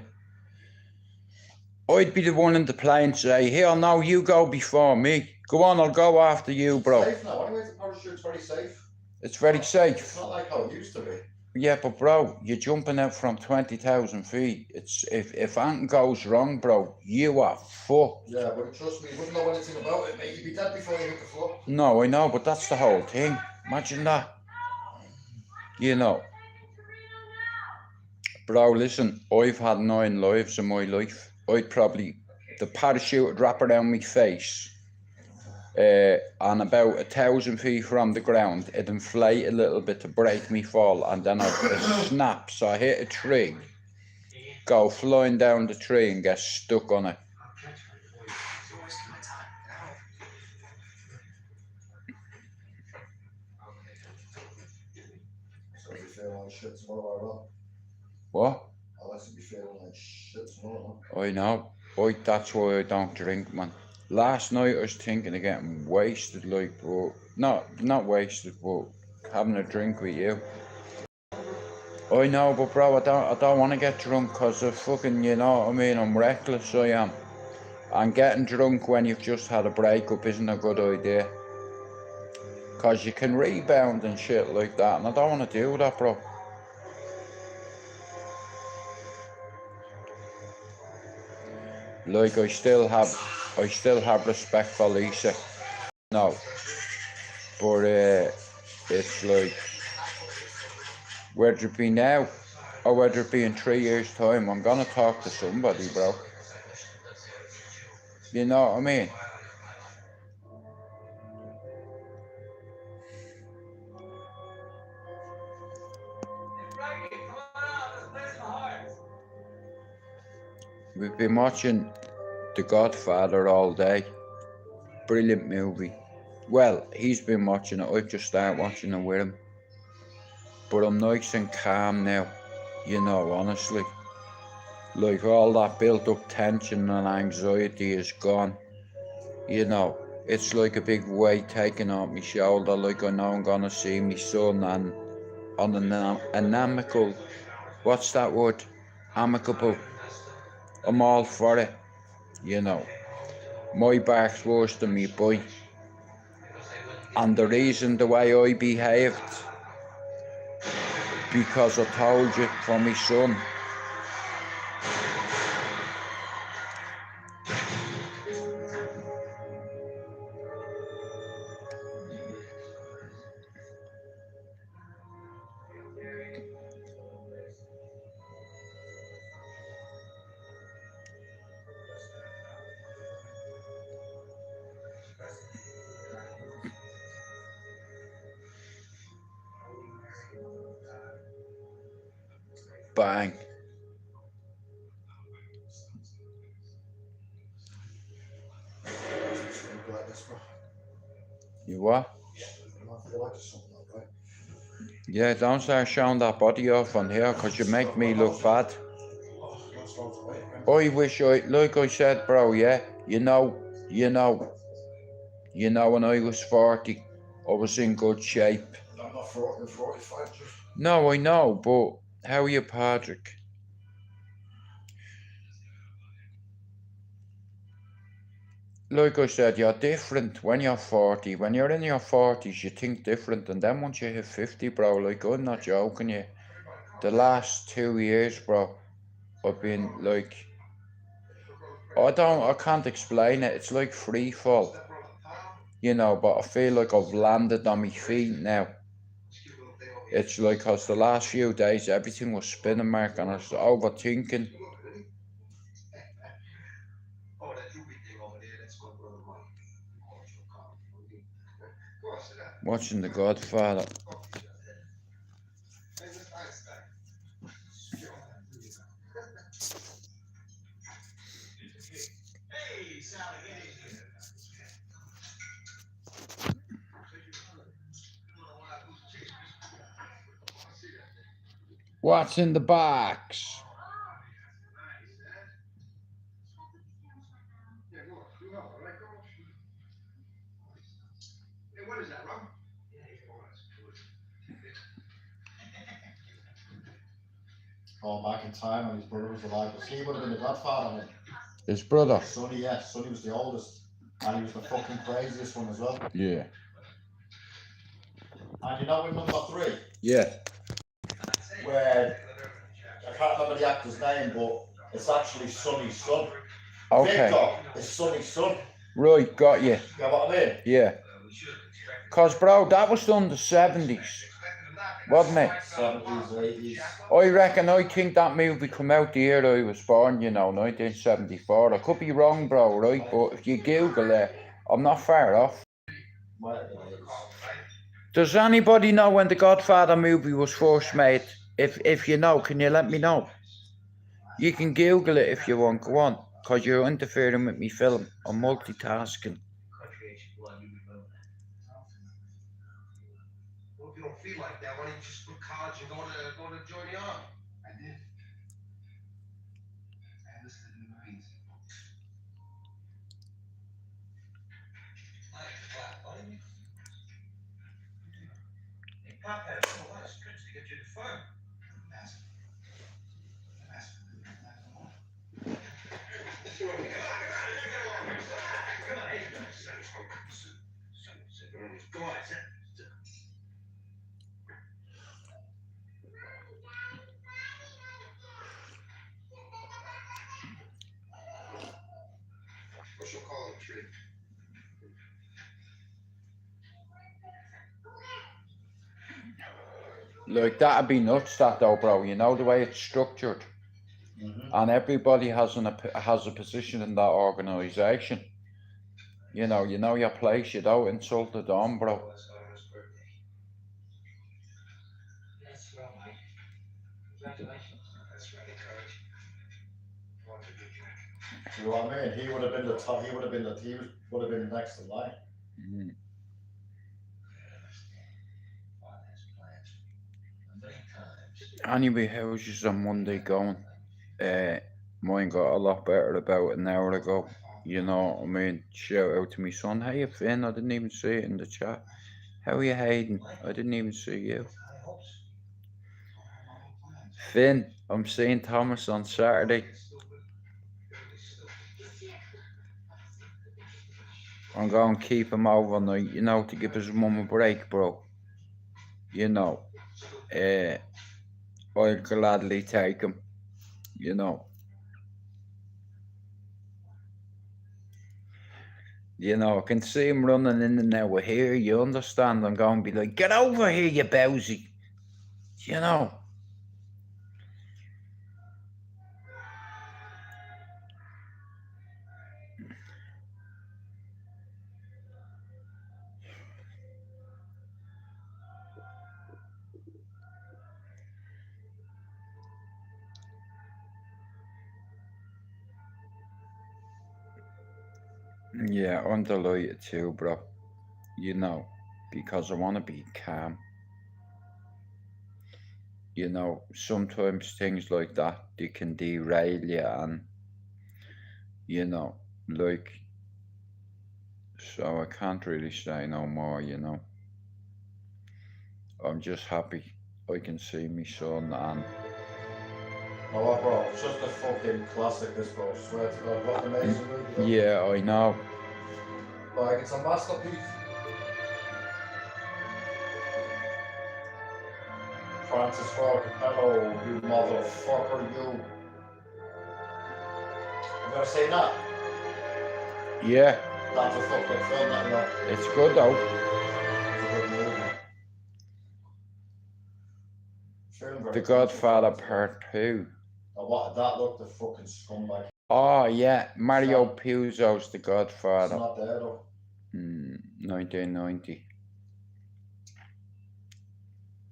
I'd be the one in the plane say, here, no, you go before me. Go on, I'll go after you, bro. It's safe now. Anyway, the parachute's very safe. It's very It's safe. not like how it used to be. Yeah, but bro, you're jumping out from 20,000 feet. It's if anything goes wrong, bro, you are fucked. Yeah, but trust me, you wouldn't know anything about it, mate. You'd be dead before you hit the floor. No, I know, but that's the whole thing. Imagine that. You know. Bro, listen, I've had 9 lives in my life. I'd probably, the parachute would wrap around my face. And about 1,000 feet from the ground, it'd inflate a little bit to break me fall, and then I'd snap, so I hit a tree, go flying down the tree and get stuck on it. So if you feel like shit tomorrow, What? I'll actually be feeling like shit tomorrow. I know. That's why I don't drink, man. Last night I was thinking of getting wasted, like, but not wasted, but having a drink with you. I know, but bro, I don't want to get drunk because of fucking, you know what I mean, I'm reckless, I am. And getting drunk when you've just had a breakup isn't a good idea. Because you can rebound and shit like that, and I don't want to do that, bro. Like, I still have respect for Lisa. No. But, it's like, whether it be now, or whether it be in 3 years' time, I'm gonna talk to somebody, bro. You know what I mean? We've been watching The Godfather all day. Brilliant movie. Well, he's been watching it, I've just started watching it with him. But I'm nice and calm now, you know, honestly. Like, all that built up tension and anxiety is gone. You know, it's like a big weight taken off my shoulder, like I know I'm gonna see my son, and on an amicable, what's that word? Amicable. I'm all for it, you know. My bark's worse than me bite. And the reason the way I behaved, because I told you, for my son. Bang. What? I feel like it's something like that. Yeah, don't start showing that body off on here, because you make me look bad. That's loads of weight again. I wish like I said, bro, yeah, you know, when I was 40, I was in good shape. I'm not 40, I'm 45. Just. No, I know, but how are you, Patrick? Like I said, you're different when you're 40. When you're in your 40s, you think different, and then once you hit 50, bro, like, I'm not joking you. The last 2 years, bro, I've been like, I can't explain it. It's like free fall, but I feel like I've landed on my feet now. It's like, cause the last few days everything was spinning, Mark, and I was overthinking. Watching The Godfather. What's in the box? Hey, what is that, Rob? Going back in time when his brother was alive, because he would have been the godfather. Man. His brother. Sonny, yeah. Sonny was the oldest. And he was the fucking craziest one as well. Yeah. And you know in number 3? Yeah. Where, I can't remember the actor's name, but it's actually Sonny's son. Okay. Victor is Sonny's son. Right, got you. You know what I mean? Yeah. Cause, bro, that was done in the 70s. Wasn't it? 70s, 80s. I think that movie come out the year I was born, 1974. I could be wrong, bro, right? But if you Google it, I'm not far off. Does anybody know when the Godfather movie was first made? If you know, can you let me know? You can Google it if you want, go on. Because you're interfering with me film. I'm multitasking. Well, if you don't feel like that, why don't you just quit college and go to join the army? I did. I enlisted in the Marines. Hey, Pop had a lot of scripts to get you to firm. Come on, what's your call, tree? Like, that'd be nuts, that though, bro. You know the way it's structured. And everybody has a position in that organisation. You know your place, you don't insult the Dom, bro. That's well, Mike. Congratulations. That's really encouraging. You know what I mean? He would have been the top, he would have been next in line. Anyway, how's yours on Monday going? Mine got a lot better about an hour ago. You know what I mean? Shout out to me son. How you Finn? I didn't even see it in the chat. How are you, Hayden? I didn't even see you. Finn, I'm seeing Thomas on Saturday. I'm going to keep him overnight, to give his mum a break, bro. I'll gladly take him, I can see him running in and out of here, you understand? I'm going to be like, get over here, you bowsy. Yeah, I'm delighted too, bro. because I want to be calm. You know, sometimes things like that, they can derail you, and, you know, like, so I can't really say no more, you know. I'm just happy I can see my son, and Oh, what, bro? It's just a fucking classic, this, bro. I swear to God, what an amazing movie. Though. yeah, I know. Like, it's a masterpiece. Francis Ford Capello, you motherfucker, you. I'm gonna say that. Yeah, That's a fucked up film, that, you know. it's good though. It's a good movie. Film very The good, Godfather Francis Part 2. And what, that looked the fucking scumbag. Oh yeah, Mario Sam. Puzo's The It's Godfather. not there, though. 1990.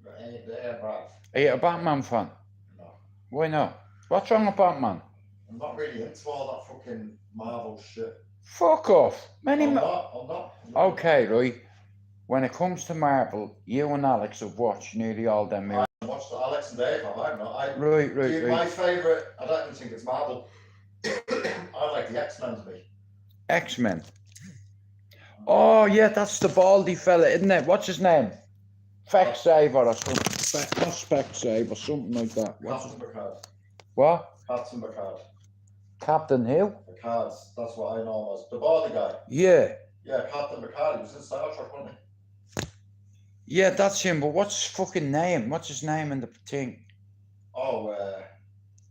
It ain't there, bruv. Are you a Batman fan? No. Why not? What's wrong with Batman? I'm not really into all that fucking Marvel shit. Fuck off. I'm not. Okay, right. When it comes to Marvel, you and Alex have watched nearly all them movies. I watched Alex and Dave, I'm not. Right. My favourite, I don't even think it's Marvel. I like the X-Men to be. X-Men. Oh yeah, that's the baldy fella, isn't it? What's his name? Specsavers or something. Not Specsavers, something like that. Captain Picard. What? Captain Picard. Captain who? Picard, that's what I know him as. The baldy guy. Yeah. Yeah, Captain Picard, he was in Star Trek, wasn't he? Yeah, that's him, but what's his fucking name? What's his name in the thing? Oh,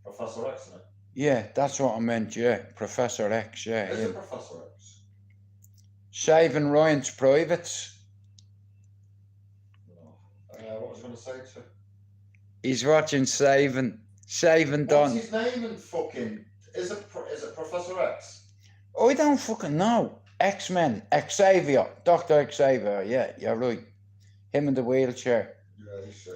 Professor X, isn't it? Yeah, that's what I meant, yeah. Professor X, yeah. Is him. it Professor X? Saving Ryan's Privates. No. What was I going to say to? He's watching Saving Don. What's his name in fucking... Is it Professor X? I don't fucking know. X-Men, Xavier, Dr. Xavier, yeah, you're right. Him in the wheelchair. Yeah, he's sick.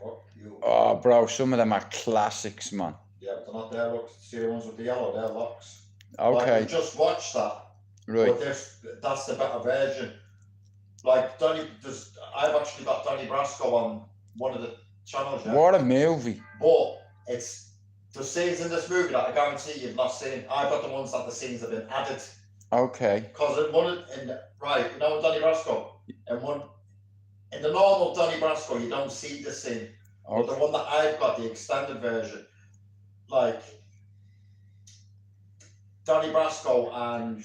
Fuck you. Oh, bro, some of them are classics, man. Yeah, but they're not there, look. See the ones with the yellow, they're locks. Okay. Like, you just watch that. Right. But that's the better version. Like, I've actually got Donnie Brasco on one of the channels, yeah? What a movie. But it's the scenes in this movie that I guarantee you've not seen. I've got the ones that the scenes have been added. Okay. Because you know Donnie Brasco? In the normal Donnie Brasco, you don't see the scene. But the one that I've got, the extended version, like Donnie Brasco and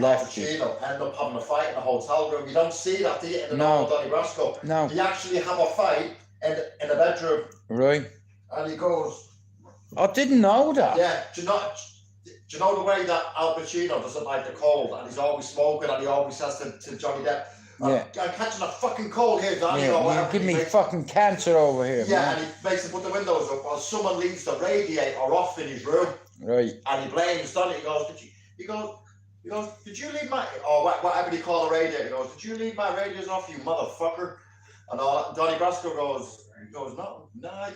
Al Pacino end up having a fight in a hotel room. You don't see that, do you, in the normal Donnie Brasco? No. They actually have a fight in a bedroom. Right. And he goes... I didn't know that. Yeah, do you know the way that Al Pacino doesn't like the cold, and he's always smoking, and he always says to Johnny Depp, Yeah. I'm catching a fucking cold here, Donnie, Yeah, or whatever. you give me fucking cancer over here, Yeah, man. and he makes him put the windows up while someone leaves the radiator off in his room. Right. And he blames Donnie. He goes, did you leave my, or whatever they call a radiator, he goes, did you leave my radiators off, you motherfucker? And Donnie Brasco goes, no, I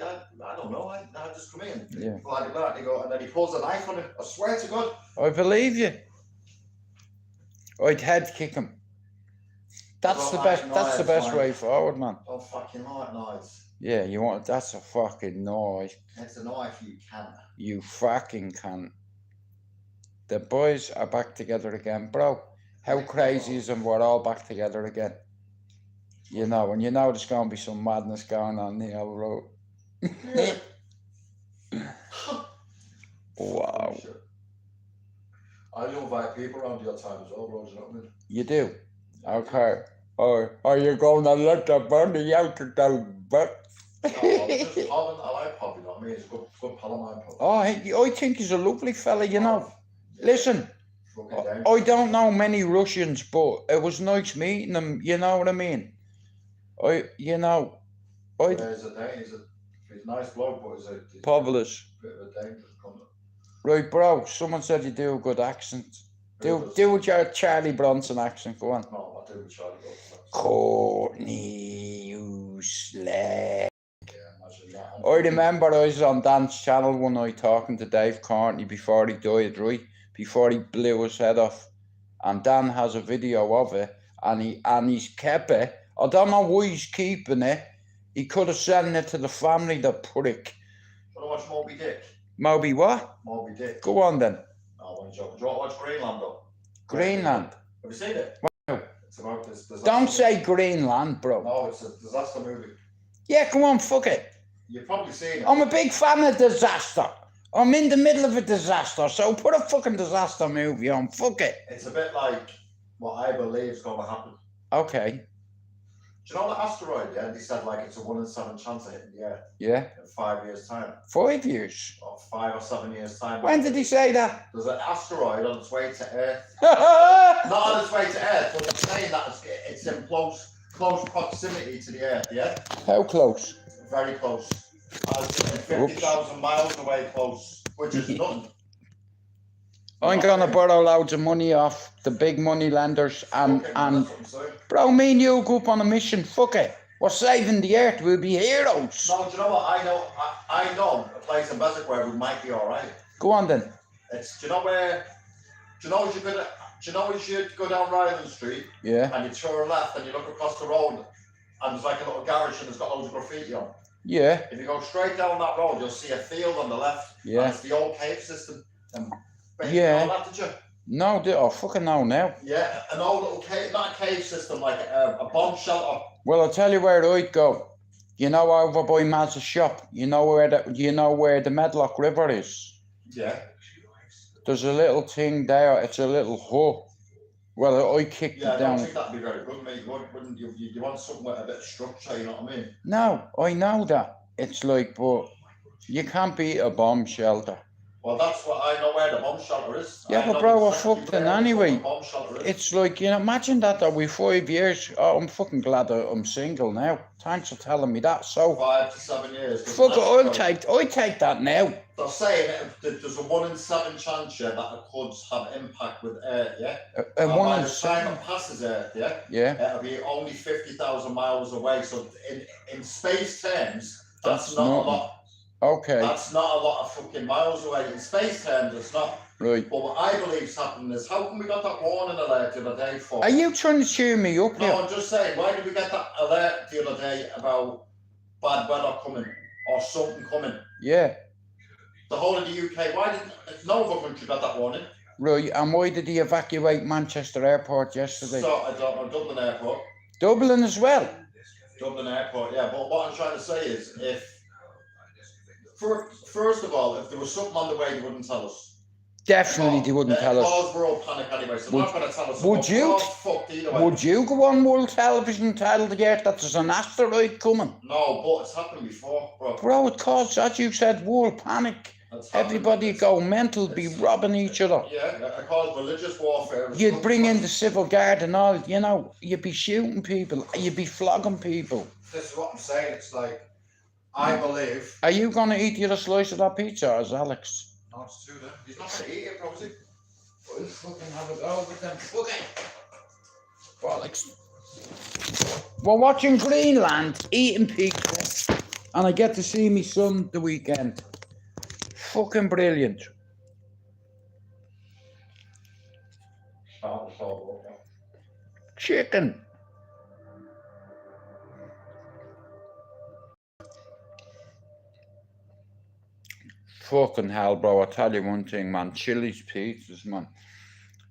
don't know, I just come in. Yeah. Like that, and then he pulls a knife on him. I swear to God. I believe you. I'd head kick him. That's the best. That's the best way forward, man. Don't fucking like knives. Yeah, you want? That's a fucking knife. It's a knife you can. You fucking can. The boys are back together again, bro. How crazy is them? We're all back together again. You know, and you know there's going to be some madness going on the old road. Wow. I invite people around your time as well, bro. Do you know what I mean? You do? Okay. Or are you going to let the bunny out of the butt? No, I'm just Poppin. I like Poppy, you know what I mean? He's a good pal of mine, Poppy. Oh, I think he's a lovely fella, you know. Listen, I don't know many Russians, but it was nice meeting them, you know what I mean? He's a nice bloke, but he's a Pavlis. bit of a dangerous cunt. Right, bro, someone said you do a good accent. Do with your Charlie Bronson accent, go on. No, I do with Charlie Bronson. Courtney, you slag. Yeah, imagine that. I remember I was on Dance Channel one night talking to Dave Courtney before he died, right? before he blew his head off. And Dan has a video of it, and he's kept it. I don't know why he's keeping it. He could have sent it to the family, the prick. Do you want to watch Moby Dick? Moby what? Moby Dick. Go on then. No, I'm joking. Do you want to watch Greenland though? Greenland. Have you seen it? Wow. It's about this disaster. Don't say Greenland, bro. No, it's a disaster movie. Yeah, come on, fuck it. You've probably seen it. I'm a big fan of disaster. I'm in the middle of a disaster, so put a fucking disaster movie on. Fuck it. It's a bit like what I believe is going to happen. Okay. Do you know the asteroid? Yeah, they said like it's a 1 in 7 chance of hitting the Earth Yeah. in 5 years' time, 5 years. or 5 or 7 years' time. When did he say that? There's an asteroid on its way to Earth. Not on its way to Earth, but they're saying that it's in close proximity to the Earth. Yeah. How close? Very close. As in 50,000 miles away close, which is nothing. I'm gonna borrow loads of money off the big money lenders and That's what I'm saying. bro, me and you go up on a mission. Fuck it. We're saving the earth. We'll be heroes. No, do you know what? I know a place in Beswick where we might be all right. Go on then. It's, do you know where? Do you know as you go down Ryland Street Yeah. and you turn left and you look across the road and there's like a little garage and it's got loads of graffiti on. Yeah. If you go straight down that road, you'll see a field on the left. Yeah. And it's the old cave system. But Yeah. You know that, did you? No, I fucking know now. Yeah, an old little cave, not a cave system, like a bomb shelter. Well, I'll tell you where I'd go. You know, over by Maz's shop. You know where the Medlock River is. Yeah. There's a little thing there. It's a little hut. Well, I kicked Yeah, it I down. don't think that'd be very good, mate. Wouldn't you? You want something with a bit of structure, you know what I mean? No, I know that. It's like, but you can't beat a bomb shelter. Well, that's what I know where the bomb shelter is. Yeah, I but know bro, we're exactly fucked where in the anyway. fucking bomb shelter is. It's like, you know, imagine that though, with 5 years. Oh, I'm fucking glad that I'm single now. Thanks for telling me that. So, 5 to 7 years. fuck it, I'll That's take that now. They're saying that there's a 1 in 7 chance, yeah, that it could have impact with Earth, yeah? And And one by in the time seven. it passes Earth, yeah, Yeah, it'll be only 50,000 miles away. So in space terms, that's That's not nothing. a lot. okay, That's not a lot of fucking miles away. In space terms, it's not. right. But what I believe is happening is, how come we got that warning alert the other day for? Are you trying to cheer me up No, here? I'm just saying, why did we get that alert the other day about bad weather coming or something coming? Yeah, The whole of the UK, why didn't no other country got that warning? right. And why did he evacuate Manchester Airport yesterday? So I don't know, Dublin Airport. Dublin as well. Dublin Airport, yeah. But what I'm trying to say is, first of all, if there was something on the way, they wouldn't tell us. Definitely they wouldn't tell us. Cause world panic anyway, so they're not going to tell us. would you- Fucked either way. Would you go on world television and tell the earth that there's an asteroid coming? No, but it's happened before, bro. Bro, it caused, as you said, world panic. It's happened. Everybody go mental, be robbing each other. Yeah, it caused religious warfare. You'd bring in the civil guard and all, you know, you'd be shooting people, you'd be flogging people. This is what I'm saying. It's like, I believe. Are you going to eat the other slice of that pizza, or is Alex? No, it's too there. He's not going to eat it, probably. We'll fucking have a go with them. Okay. Bollocks. We're watching Greenland, eating pizza, and I get to see my son the weekend. Fucking brilliant. Chicken. Fucking hell, bro. I'll tell you one thing, man. Chili's pizzas, man.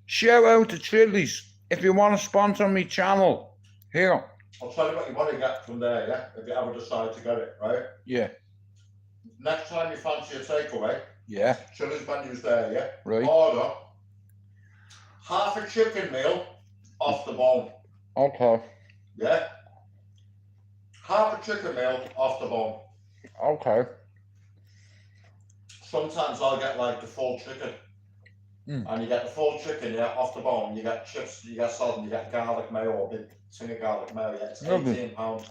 Shout out to Chili's. If you want to sponsor me channel, here. I'll tell you what you want to get from there, yeah? If you ever decide to get it, right? Yeah. Next time you fancy a takeaway, Yeah. Chili's menu's there, yeah? Right. Order half a chicken meal off the bone, Okay. yeah? Half a chicken meal off the bone. Okay. Sometimes I'll get like the full chicken. And you get the full chicken, yeah, off the bone. You get chips, you get salt, and you get garlic mayo, a big tin of garlic mayo, yeah. It's Lovely. £18.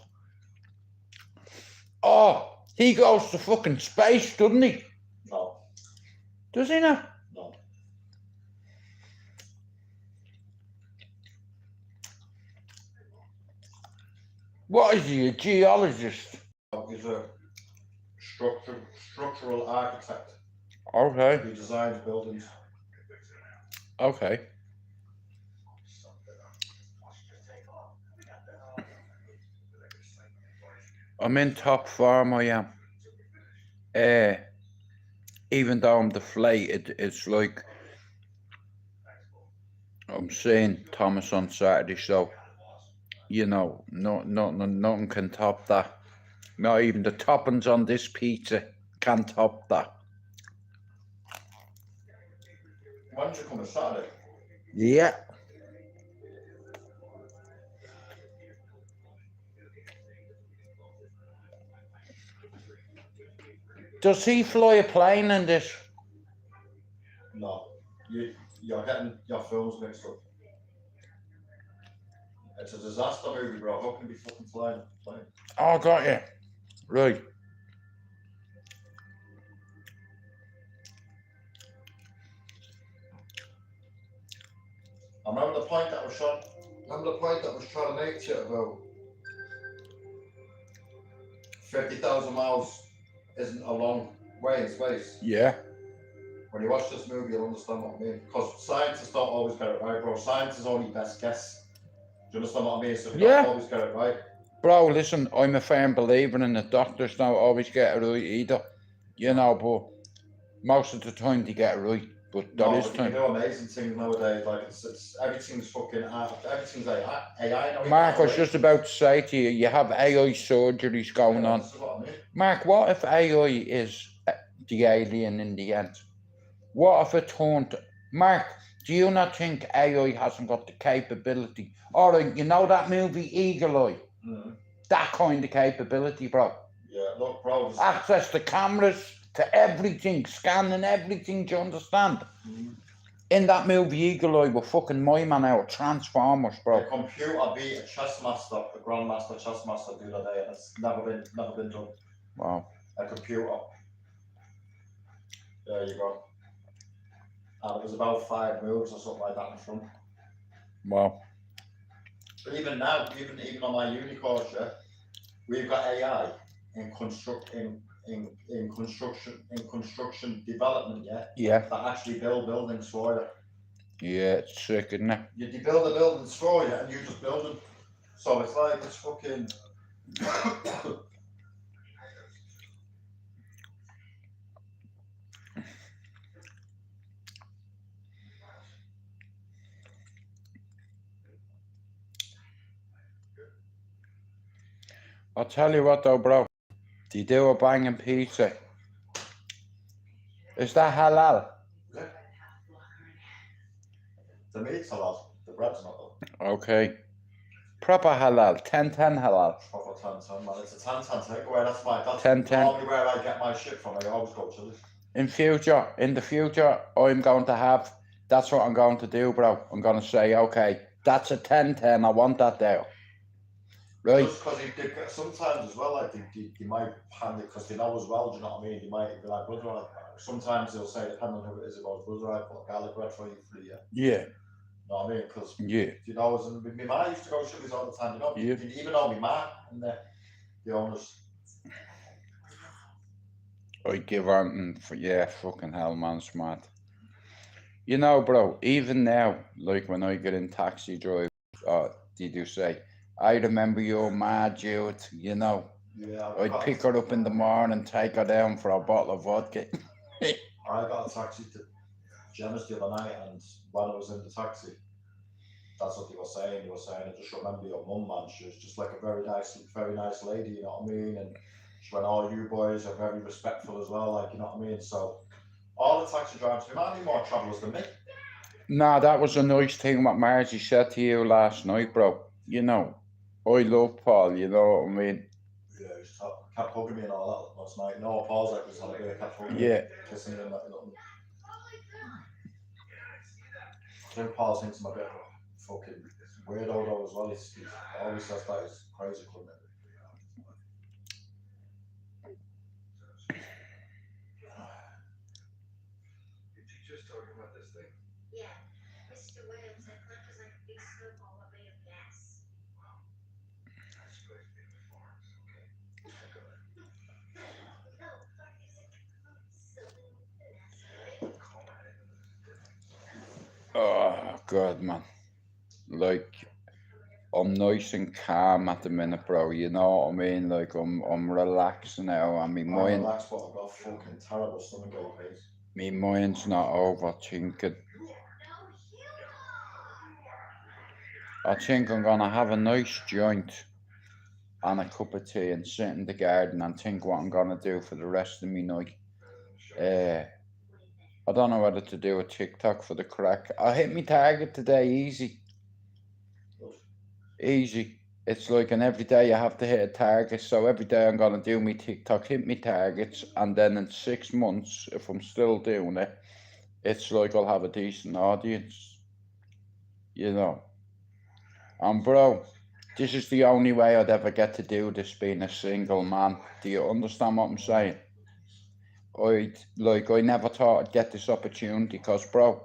Oh, he goes to fucking space, doesn't he? No, Does he not? no. What is he, a geologist? He's a structural architect. Okay. He designs buildings. Okay. I'm in top form, I am. Even though I'm deflated, it's like I'm seeing Thomas on Saturday, so you know, nothing can top that. Not even the toppings on this pizza can top that. Why don't you come on Saturday? Yeah. Does he fly a plane in this? No. You're getting your films mixed up. It's a disaster movie, bro. How can you be fucking flying a plane? Oh, got you. Right. I remember the point that I was trying. Remember the point that I was trying to make to you about 50,000 miles isn't a long way in space. Yeah. When you watch this movie, you'll understand what I mean. Because scientists don't always get it right, bro. Science is only best guess. Do you understand what I mean? So you Yeah. don't always get it right. Bro, listen, I'm a firm believer in the doctors don't always get it right either. You know, but most of the time they get it right. But there No, is but you time. can do amazing things nowadays. Like it's everything's fucking everything's AI now. Mark, I was just about to say to you, you have AI surgeries going on. This is what I mean. Mark, what if AI is the alien in the end? What if it turned... Mark, do you not think AI hasn't got the capability? All right, you know that movie Eagle Eye? Mm. That kind of capability, bro. Yeah, look, bro. Access to cameras, to everything, scanning everything, do you understand? Mm. In that movie Eagle Eye, we're fucking my man out, Transformers, bro. A computer beat a chess master, a grandmaster chess master the other day, and it's never been done. Wow. A computer. There you go. And it was about 5 moves or something like that in front. Wow. But even now, even on my uni course, yeah, we've got AI in construction development, yeah. Yeah. That actually build buildings for you. Yeah, it's sick, isn't it? They build the buildings for you, and you just build them. So it's like it's fucking. I'll tell you what though, bro. They do a banging pizza. Is that halal? Yeah. The meat's halal, the bread's not though. Okay. Proper halal, 10-10 halal. Proper 10-10, man. It's a 10-10 takeaway. That's 10-10. normally where I get my shit from. I always go Chili's. In the future, I'm going to have, that's what I'm going to do, bro. I'm going to say, okay, that's a 10-10, I want that there. Right? Just because sometimes as well, like they might hand it because they know as well, do you know what I mean? They might be like, brother, like, sometimes they'll say, depending on who it is, it goes, brother, I put garlic bread for you free, yeah. Yeah. You know what I mean? Because, Yeah. you know, my ma used to go to Chili's all the time, you know? Yeah. Even though my ma and the owners. I give on, yeah, fucking hell, man, smart. You know, bro, even now, like when I get in taxi drive, they do say, I remember your ma, Jude, you know. Yeah, I'd pick her up in the morning, take her down for a bottle of vodka. I got a taxi to Gemma's the other night, and when I was in the taxi, that's what they were saying. They were saying, I just remember your mum, man. She was just like a very nice lady, you know what I mean? And she went, all you boys are very respectful as well, like, you know what I mean? So, all the taxi drivers, we might need more travellers than me. Nah, that was a nice thing what Margie said to you last night, bro. You know, I love Paul, you know what I mean? Yeah, he kept hugging me and all that last night. No, Paul's like, was on a bit, kept hugging me, kissing me and that, you know. I think Paul thinks I'm a bit of a fucking weirdo though as well. He always says that he's crazy, couldn't it? Did you just talk about this thing? Yeah, Mr. Williams had left us like a big snowball of way of gas. Wow. That's supposed to be the farms, okay? Go ahead. No, part is a saloon. That's good. Call that into this. good, man. Like, I'm nice and calm at the minute, bro. You know what I mean? Like, I'm relaxed now. I mean, I'm relaxed, but I've got fucking terrible stomach ache. my mind's not overthinking. I think I'm gonna have a nice joint and a cup of tea and sit in the garden and think what I'm gonna do for the rest of my night. I don't know whether to do a TikTok for the crack. I hit my target today, easy. Easy. It's like an every day you have to hit a target. So every day I'm gonna do my TikTok, hit my targets, and then in 6 months, if I'm still doing it, it's like I'll have a decent audience. You know. And bro, this is the only way I'd ever get to do this being a single man. Do you understand what I'm saying? I never thought I'd get this opportunity because, bro,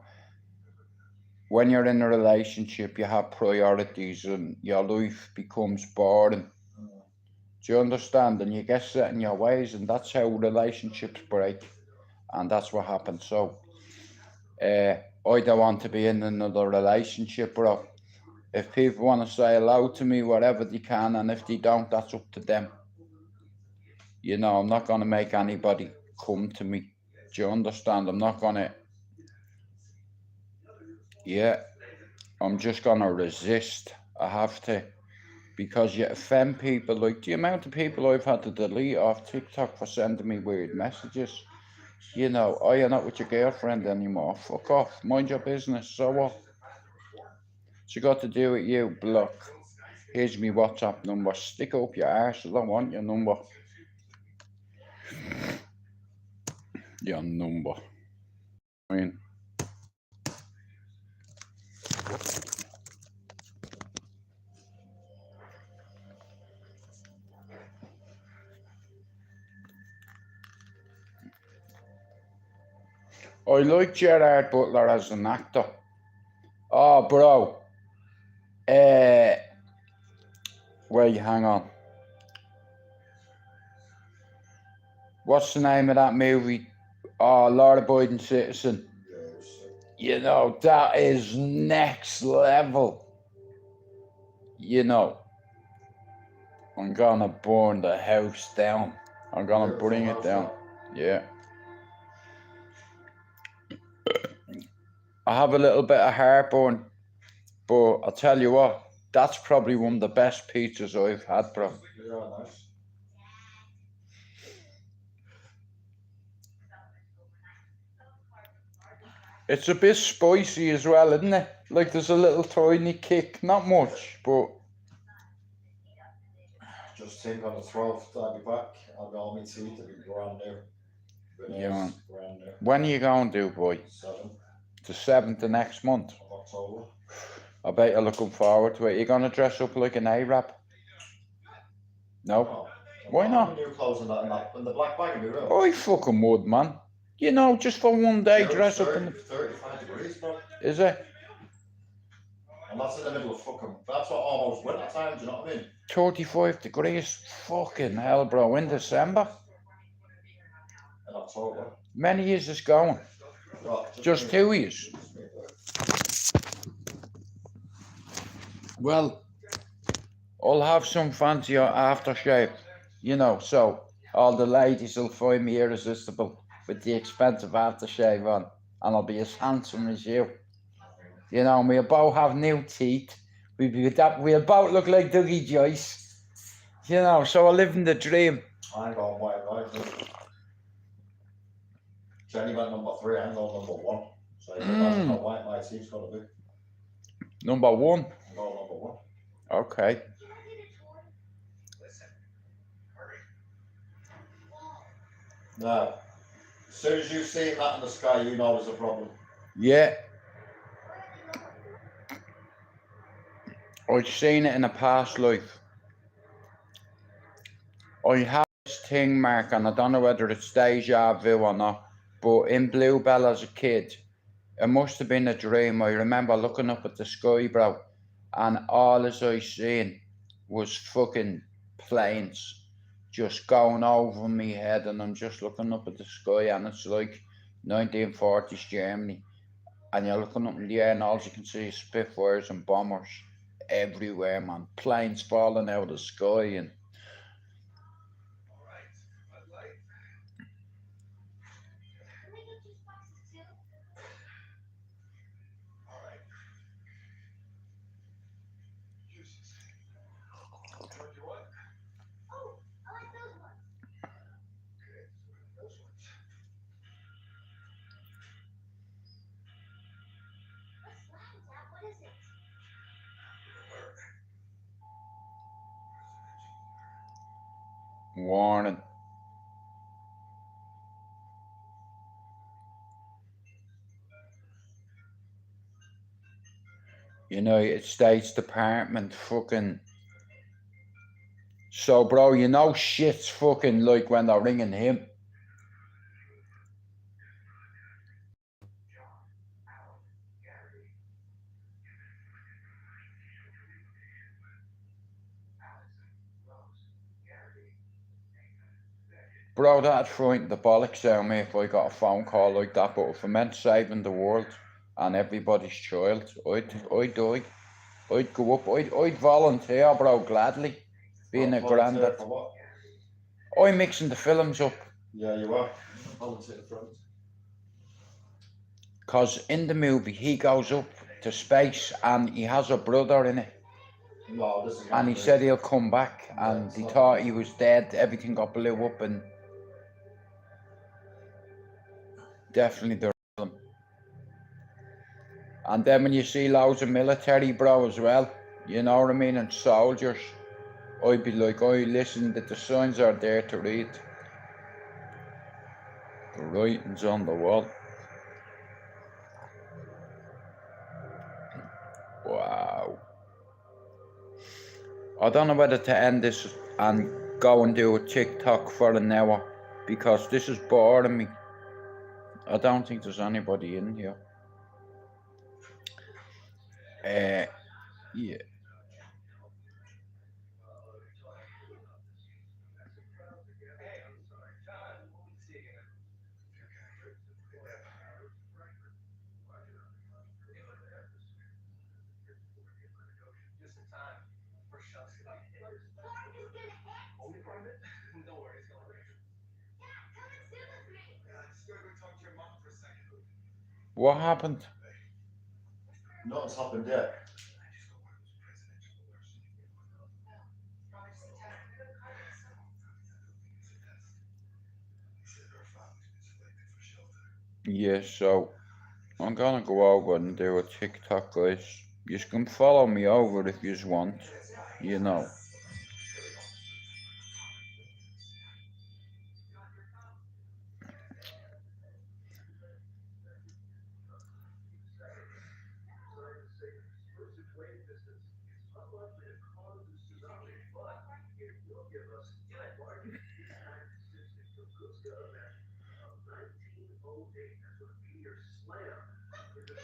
when you're in a relationship, you have priorities and your life becomes boring. Do you understand? And you get set in your ways, and that's how relationships break. And that's what happened. So, I don't want to be in another relationship, bro. If people want to say hello to me, whatever they can, and if they don't, that's up to them. You know, I'm not going to make anybody come to me. Do you understand? I'm not going to... Yeah, I'm just going to resist. I have to. Because you offend people. Like, the amount of people I've had to delete off TikTok for sending me weird messages. You know, oh, you're not with your girlfriend anymore. Fuck off. Mind your business. So what? She got to do with you. Block. Here's me WhatsApp number. Stick up your arse. I don't want your number. Your number. I mean... I like Gerard Butler as an actor. Oh, bro. Wait, hang on. What's the name of that movie? Oh, Law-Abiding Citizen. You know, that is next level. You know, I'm gonna burn the house down. I'm gonna bring it down. Yeah. I have a little bit of heartburn, but I'll tell you what, that's probably one of the best pizzas I've had, bro. Yeah, nice. It's a bit spicy as well, isn't it? Like there's a little tiny kick, not much, but... Just think on the 12th, I'll be back. I'll be on my tea to be brand new. Yeah. Brand new. When are you going to, boy? 7th The 7th of next month? of October. I bet you're looking forward to it. You're going to dress up like an Arab? No? Oh, Why not? New clothes and that, and the black bag will be real. I fucking would, man. You know, just for one day, It's dress up 30, in... 35 degrees, bro. Is it? And that's in the middle of fucking... That's what almost winter time, do you know what I mean? 35 degrees? Fucking hell, bro. In December? In October. Many years is going? Well, Just 2 years? Well, I'll have some fancy aftershave, you know, so all the ladies will find me irresistible with the expensive aftershave on, and I'll be as handsome as you. You know, we'll both have new teeth. We'll both look like Dougie Joyce. You know, so I live in the dream. I ain't going white, right? Jenny went number 3, I'm going number 1. So that's how white my teeth's got to be. Number 1? I'm going number 1. Okay. Now, as soon as you see that in the sky, you know there's a problem. Yeah. I've seen it in a past life. I have this thing, Mark, and I don't know whether it's deja vu or not, but in Bluebell as a kid, it must have been a dream. I remember looking up at the sky, bro, and all as I seen was fucking planes just going over my head, and I'm just looking up at the sky, and it's like 1940s Germany. and you're looking up in the air and all you can see is Spitfires and bombers everywhere, man. Planes falling out of the sky and Can we get juice boxes too? Oh, I like those ones. What's that, Dad? What is it? warning. United States Department fucking. So, bro, you know shit's fucking like when they're ringing him. Bro, that'd frighten the bollocks out of me if I got a phone call like that, but if it meant saving the world and everybody's child, I'd die. I'd go up, I'd volunteer, bro, gladly, being a granddad. For what? I'm mixing the films up, Yeah, you are. Volunteer front. because in the movie he goes up to space and he has a brother in it. No, this is And he said he'll come back, and they thought he was dead, everything got blew up, and definitely the real him. And then when you see loads of military, bro, as well, you know what I mean, and soldiers, I'd be like, oh, listen, that the signs are there to read. The writing's on the wall. Wow. I don't know whether to end this and go and do a TikTok for an hour, because this is boring me. I don't think there's anybody in here. Yeah. What happened? Nothing's happened yet. Yeah, so I'm gonna go over and do a TikTok, guys. You can follow me over if you want, you know.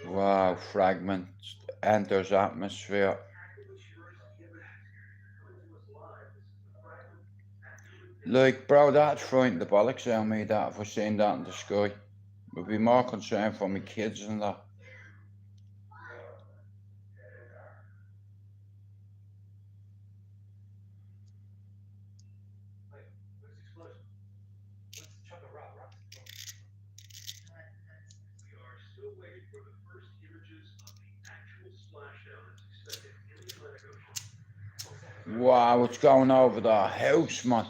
Wow, fragment enters atmosphere. Like, bro, that'd frighten the bollocks out of me, that if I seen that in the sky. I'd be more concerned for my kids and that. Wow, what's going over the house, man?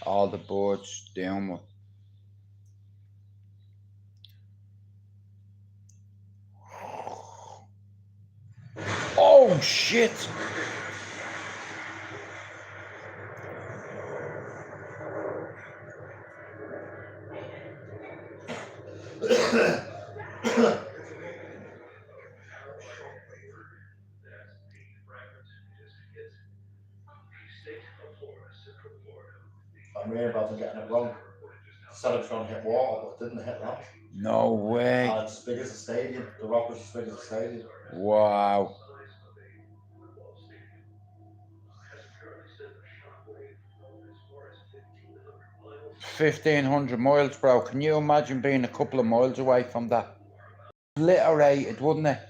All the boards down. Oh, shit! I'm worried about them getting it wrong. Said it was going to hit water, but it didn't hit that. No way. And it's as big as a stadium. The rock was as big as a stadium. Wow. 1,500 miles, bro. Can you imagine being a couple of miles away from that? Obliterated, wouldn't it?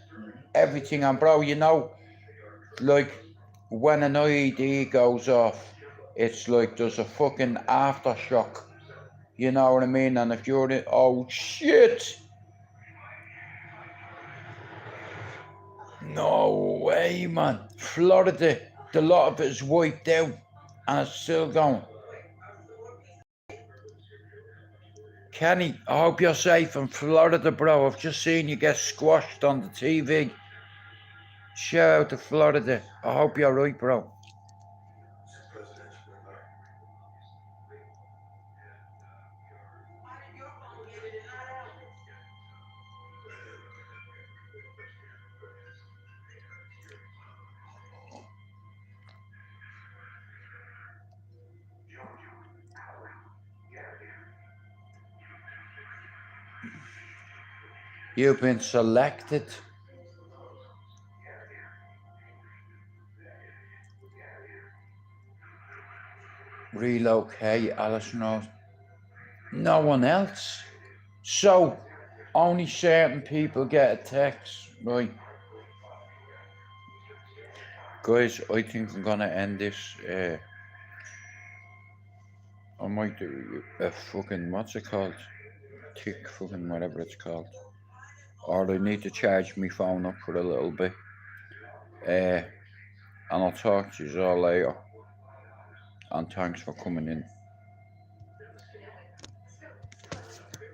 Everything. And bro, you know, like when an IED goes off, it's like there's a fucking aftershock. You know what I mean? And if you're in, oh shit! No way, man. Florida, the lot of it is wiped out and it's still going. Kenny, I hope you're safe in Florida, bro. I've just seen you get squashed on the TV. Shout out to Florida. I hope you're right, bro. You've been selected. Relocate, Alice knows. No one else. So, only certain people get a text, right? Guys, I think I'm gonna end this. I might do a fucking, what's it called? Tick, fucking whatever it's called. Or I need to charge my phone up for a little bit. And I'll talk to you all later. And thanks for coming in.